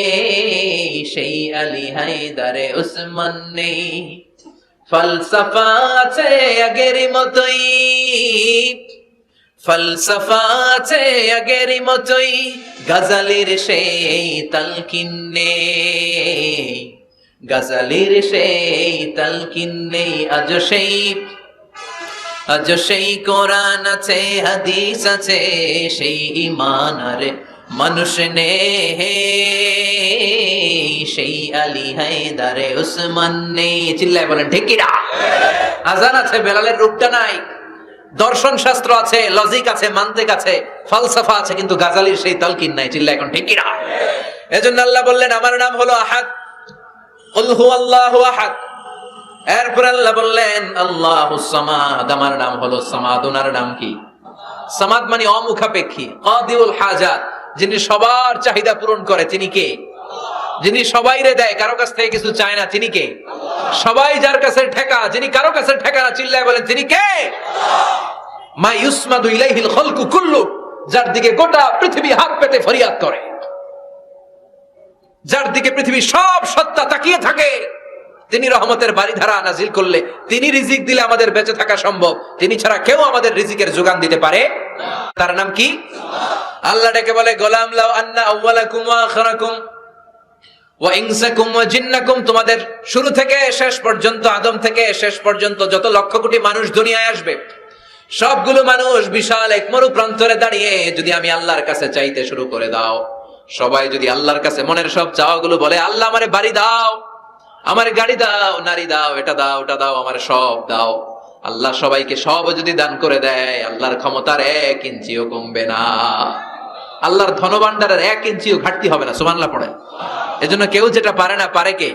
সেই আলী হায়দারে উসমান নেই। ফলসফা আছে আগেরই মতোই, ফলসফা আছে আগেরই মতোই, গজলের সেই তালকিন নেই, গজলের সেই তালকিন নেই। আজ সেই কোরআন আছে, হাদিস আছে, সেই ঈমান আরে মানুষ নেই, সেই আলী হায়দারে উসমান নেই। চিল্লায় বলেন ঠিক কিনা? আজান আছে, বেলালের রূপটা নাই। দর্শন শাস্ত্র আছে, লজিক আছে, মান্তিক আছে, ফলসফা আছে, কিন্তু গাজালির সেই তালকিন নাই। চিল্লায় এখন ঠিক কিনা? এজন্য আল্লাহ বললেন আমার নাম হলো আহাদ, কুল হুয়াল্লাহু আহাদ। এরপর আল্লাহ বললেন আল্লাহুস সামাদ, আমার নাম হলো সামাদ। ওনার নাম কি? সামাদ মানে অমুখাপেক্ষী, কাদিউল হাজাত, যিনি সবার চাহিদা পূরণ করে। তিনি কে? যিনি সবাইরে দেয়, কারো কাছ থেকে কিছু চায় না। তিনি কে? সবাই যার কাছে ঠেকা, যিনি কারো কাছে ঠেকা না। চিল্লায় বলেন তিনি কে? মা ইউসমাদু ইলাইহিল খালকু কুল্লু, যার দিকে গোটা পৃথিবী হাত পেতে ফরিয়াদ করে, যার দিকে পৃথিবী সব সত্তা তাকিয়ে থাকে। তিনি রহমতের বারিধারা নাজিল করলে, তিনি রিজিক দিলে আমাদের বেঁচে থাকা সম্ভব। তিনি ছাড়া কেউ আমাদের রিজিকের যোগান দিতে পারে না। তার নাম কি? আল্লাহ ডেকে বলে গোলাম লাউ আন্না আউওয়ালাকুম ওয়া আখিরাকুম ওয়া ইনসাকুম ওয়া জিন্নাকুম, তোমাদের শুরু থেকে শেষ পর্যন্ত, আদম থেকে শেষ পর্যন্ত যত লক্ষ কোটি মানুষ দুনিয়ায় আসবে, সবগুলো মানুষ বিশাল এক মরু প্রান্তরে দাঁড়িয়ে যদি আমি আল্লাহর কাছে চাইতে শুরু করে দাও, সবাই যদি আল্লাহর কাছে মনের সব চাওয়াগুলো বলে, আল্লাহ আমারে বাড়ি দাও, আমার গাড়ি দাও, নারী দাও, এটা দাও, ওটা দাও, আমার সব দাও, আল্লাহ সবাইকে সব যদি দান করে দেয়, আল্লাহর ক্ষমতার 1 ইঞ্চিও কমবে না, আল্লাহর ধনভাণ্ডারের 1 ইঞ্চিও ঘাটতি হবে না। সুবহানাল্লাহ পড়ে। এজন্য কেউ যেটা পারে না, পারে কে?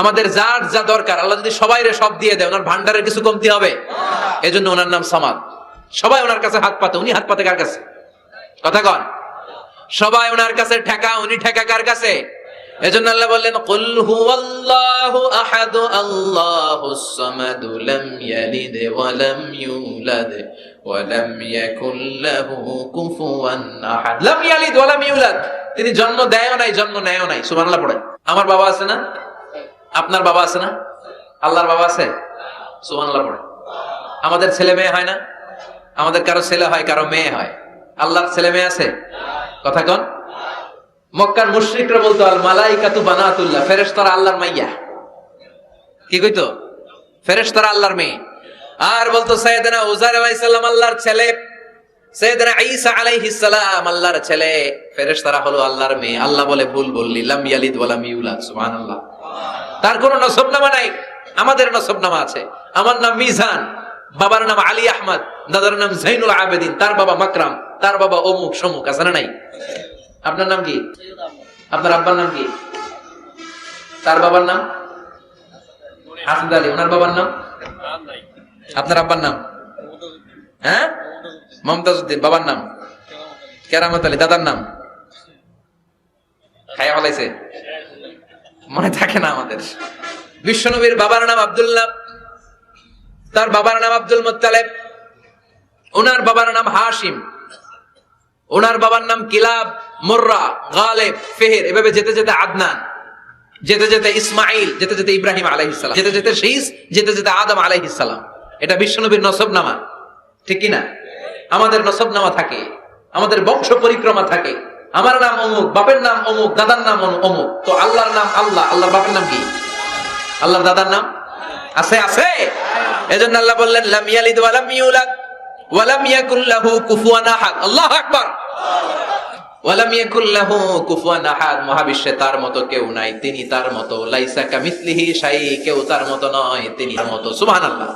আমাদের যার যা দরকার আল্লাহ যদি সবাইরে সব দিয়ে দেয়, ওনার ভান্ডারের কিছু কমতি হবে? এজন্য ওনার নাম সামাদ। সবাই ওনার কাছে হাত পাতে, উনি হাত পাতে কার কাছে? কথা কন। সবাই ওনার কাছে ঠেকা, উনি ঠেকা কার কাছে? এজন্য আল্লাহ বললেন কুল হুয়াল্লাহু আহাদ আল্লাহুস সামাদ লাম ইয়ালিদ ওয়া লাম ইউলাদ ওয়া লাম ইয়াকুল লাহু কুফুয়ান আহাদ। লাম ইয়ালিদ ওয়া লাম ইউলাদ, তিনি জন্ম দেয়ও নাই, জন্ম নেয়ও নাই। সুবহানাল্লাহ পড়েন। আমার বাবা আছে না? আপনার বাবা আছে না? আল্লাহর বাবা আছে? সুবহানাল্লাহ পড়েন। আমাদের ছেলে মেয়ে হয় না? আমাদের কারো ছেলে হয়, কারো মেয়ে হয়। আল্লাহর ছেলে মেয়ে আছে? কথা কন। মক্কার মুশরিকরা বলতো আল মালাইকাতু বানাতুল্লাহ, ফেরেশতারা আল্লাহর মাইয়া। কি কইতো? ফেরেশতারা আল্লাহর মেয়ে। আর বলতো সাইয়েদনা উযাইর আলাইহিস সালাম আল্লাহর ছেলে, সাইয়েদনা ঈসা আলাইহিস সালাম আল্লাহর ছেলে, ফেরেশতারা হলো আল্লাহর মেয়ে। আল্লাহ বলে ভুল বললি, লাম ইয়ালিদ ওয়া লাম ইউলাদ। সুবহানাল্লাহ। তার কোনো নসবনামা নাই, আমাদের নসবনামা আছে। আমার নাম মিজান, বাবার নাম আলী আহমদ, দাদার নাম জাইনুল আবেদিন, তার বাবা মাকরাম, তার বাবা অমুক সমুক। আছে না নাই? আপনার নাম কি? আপনার আব্বার নাম কি? তার বাবার নাম? হাসিদ আলী, ওনার বাবার নাম? আপনার আব্বার নাম? হ্যাঁ, মমতাজ উদ্দিন। বাবার নাম? কেরামত আলী। দাদার নাম? খায়া ফলাইছে, মনে থাকে না আমাদের। বিশ্বনবীর বাবার নাম আব্দুল্লাহ, তার বাবার নাম আব্দুল মুত্তালিব, ওনার বাবার নাম হাশিম, ওনার বাবার নাম কিলাব, মুররা, গালিব, ফেহের, এভাবে যেতে যেতে আদনান, যেতে যেতে ইসমাইল, যেতে যেতে ইব্রাহিম আলাইহিস সালাম, যেতে যেতে শীস, যেতে যেতে আদম আলাইহিস সালাম। এটা বিশ্বনবীর নসবনামা, ঠিক কি না? আমাদের নসবনামা থাকে, আমাদের বংশ পরিক্রমা থাকে। আমার নাম অমুক, বাপের নাম অমুক, দাদার নাম অমুক। তো আল্লাহর নাম আল্লাহ, আল্লাহর বাপের নাম কি? আল্লাহর দাদার নাম আছে? আছে। এজন্য আল্লাহ বললেন লাম ইয়ালিদ ওয়া লাম ইউলাদ ওয়া লাম ইয়াকুল লাহু কুফুয়ান আহাদ। আল্লাহু আকবার। ওয়া লাম ইয়াকুল লাহু কুফুয়ান আহাদ, মহাবিশ্বে তার মতো কেউ নাই, তিনি তার মতো। লাইসা কামিসলিহি শাই, কেউ তার মতো নয়, তিনি তার মতো। সুবহানাল্লাহ।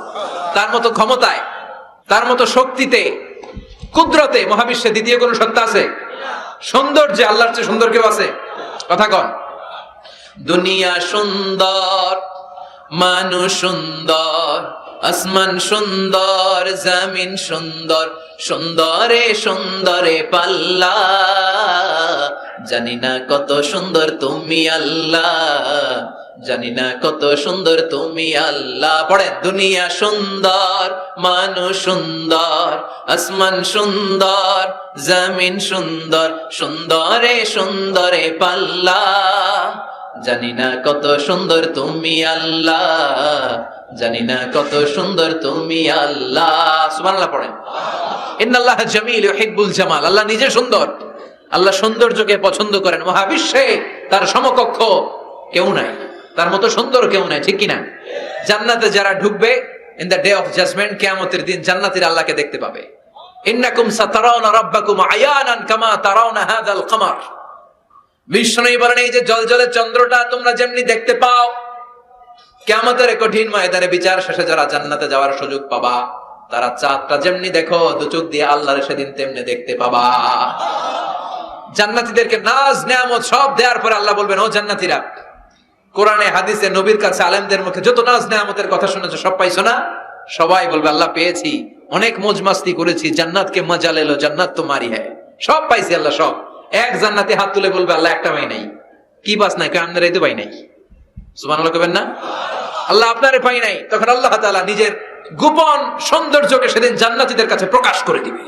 তার মতো ক্ষমতায়, তার মতো শক্তিতে, কুদরতে মহাবিশ্বে দ্বিতীয় কোন সত্তা আছে? সৌন্দর্যে আল্লাহর চেয়ে সুন্দর কেউ আছে? কথা কন। দুনিয়া সুন্দর, মানুষ সুন্দর, আসমান সুন্দর, জমিন সুন্দর, সুন্দরে সুন্দরে পাল্লা, জানি না কত সুন্দর তুমি আল্লাহ, জানি না কত সুন্দর তুমি আল্লাহ। পড়ে, দুনিয়া সুন্দর, মানুষ সুন্দর, আসমান সুন্দর, জমিন সুন্দর, সুন্দরে সুন্দরে পাল্লা, জানি না কত সুন্দর তুমি আল্লাহ, জানি না কত সুন্দর তুমি আল্লাহ। সুবহানাল্লাহ পড়েন। ইন্নাল্লাহা জামিল ইউহিব্বুল জামাল, আল্লাহ নিজে সুন্দর, আল্লাহ সৌন্দর্যকে পছন্দ করেন। মহাবিশ্বে তার সমকক্ষ কেউ নাই, তার মতো সুন্দর কেউ নাই, ঠিক কি না? জান্নাতে যারা ঢুকবে in the day of judgement, কিয়ামতের দিন জান্নাতীরা আল্লাহকে দেখতে পাবে। ইন্নাকুম সাতারাউনা রাব্বাকুম আয়ানান কামা তারাউনা হাযাল কমার। বিষ্ণু বলেন, এই যে জলজলে চন্দ্রটা তোমরা যেমনি দেখতে পাও, কিয়ামতের কঠিন ময়দানে বিচার শেষে যারা জান্নাতে যাওয়ার সুযোগ পাবা, তারা চাঁদটা যেমনি দেখো দু চোখ দিয়ে আল্লাহর সেদিন তেমনি দেখতে পাবা। জান্নাতীদেরকে নাজ নেয়ামত সব দেওয়ার পরে আল্লাহ বলবেন, ও জান্নাতীরা, কোরআনে হাদিসে নবীর কাছে আলেমদের মুখে যত নাজ নেয়ামতের কথা শুনেছো সব পাইছো না? সবাই বলবে, আল্লাহ পেয়েছি, অনেক মौज মাস্তি করেছি, জান্নাতকে মজা লেলো, জান্নাত তোমারই হ্যায়, সব পাইছি আল্লাহ সব। এক জান্নাতে হাত তুলে বলবে, আল্লাহ একটা পাই নাই। কি বাস নাই? আপনার এই তো পাই নাই। সুবহানাল্লাহ কবেন না? আল্লাহ আপনারে পাই নাই। তখন আল্লাহ তাআলা নিজের গোপন সৌন্দর্যকে সেদিন জান্নাতীদের কাছে প্রকাশ করে দিবে।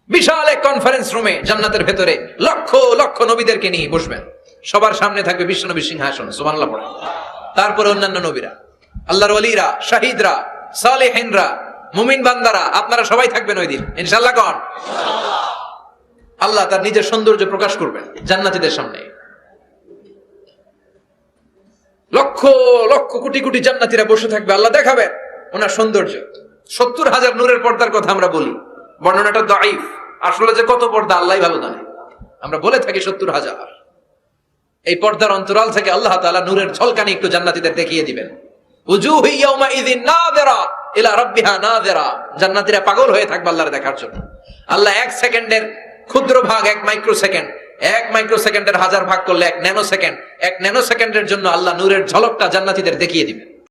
বিশাল এক কনফারেন্স রুমে জান্নাতের ভেতরে লক্ষ লক্ষ নবীদেরকে নিয়ে বসবেন, সবার সামনে থাকবে বিশ্বনবীর সিংহাসন। সুবহানাল্লাহ পড়ে। তারপরে অন্যান্য নবীরা, আল্লাহর ওলিরা, শাহিদরা, সালেহিনরা, মুমিন বান্দারা, আপনারা সবাই থাকবেন ওই দিন ইনশাআল্লাহ। কোন আল্লাহ তার নিজের সৌন্দর্য প্রকাশ করবেন জান্নাতীদের সামনে। লক্ষ লক্ষ কোটি কোটি জান্নাতীরা বসে থাকবে, আল্লাহ দেখাবেন ওনার সৌন্দর্য। 70,000 নূরের পর্দার কথা আমরা বলি, বর্ণনাটা দাঈফ, আসলে যে কত পর্দা আল্লাহই ভালো জানে। আমরা বলে থাকি 70,000। এই পর্দার অন্তরাল থেকে আল্লাহ তাআলা নূরের ঝলকানি একটু জান্নাতীদের দেখিয়ে দিবেন। উজুহু ইয়াউমাইযিন নাযিরা ইলা রাব্বিহা নাযিরা, জান্নাতীরা পাগল হয়ে থাকবে আল্লাহর দেখার জন্য। আল্লাহ 1 সেকেন্ডের ক্ষুদ্র ভাগ, 1 মাইক্রোসেকেন্ড, 1 মাইক্রোসেকেন্ডের 1000 ভাগ করলে 1 ন্যানো সেকেন্ড, 1 ন্যানো সেকেন্ডের জন্য আল্লাহ নূরের ঝলকটা জান্নাতীদের দেখিয়ে দিবেন।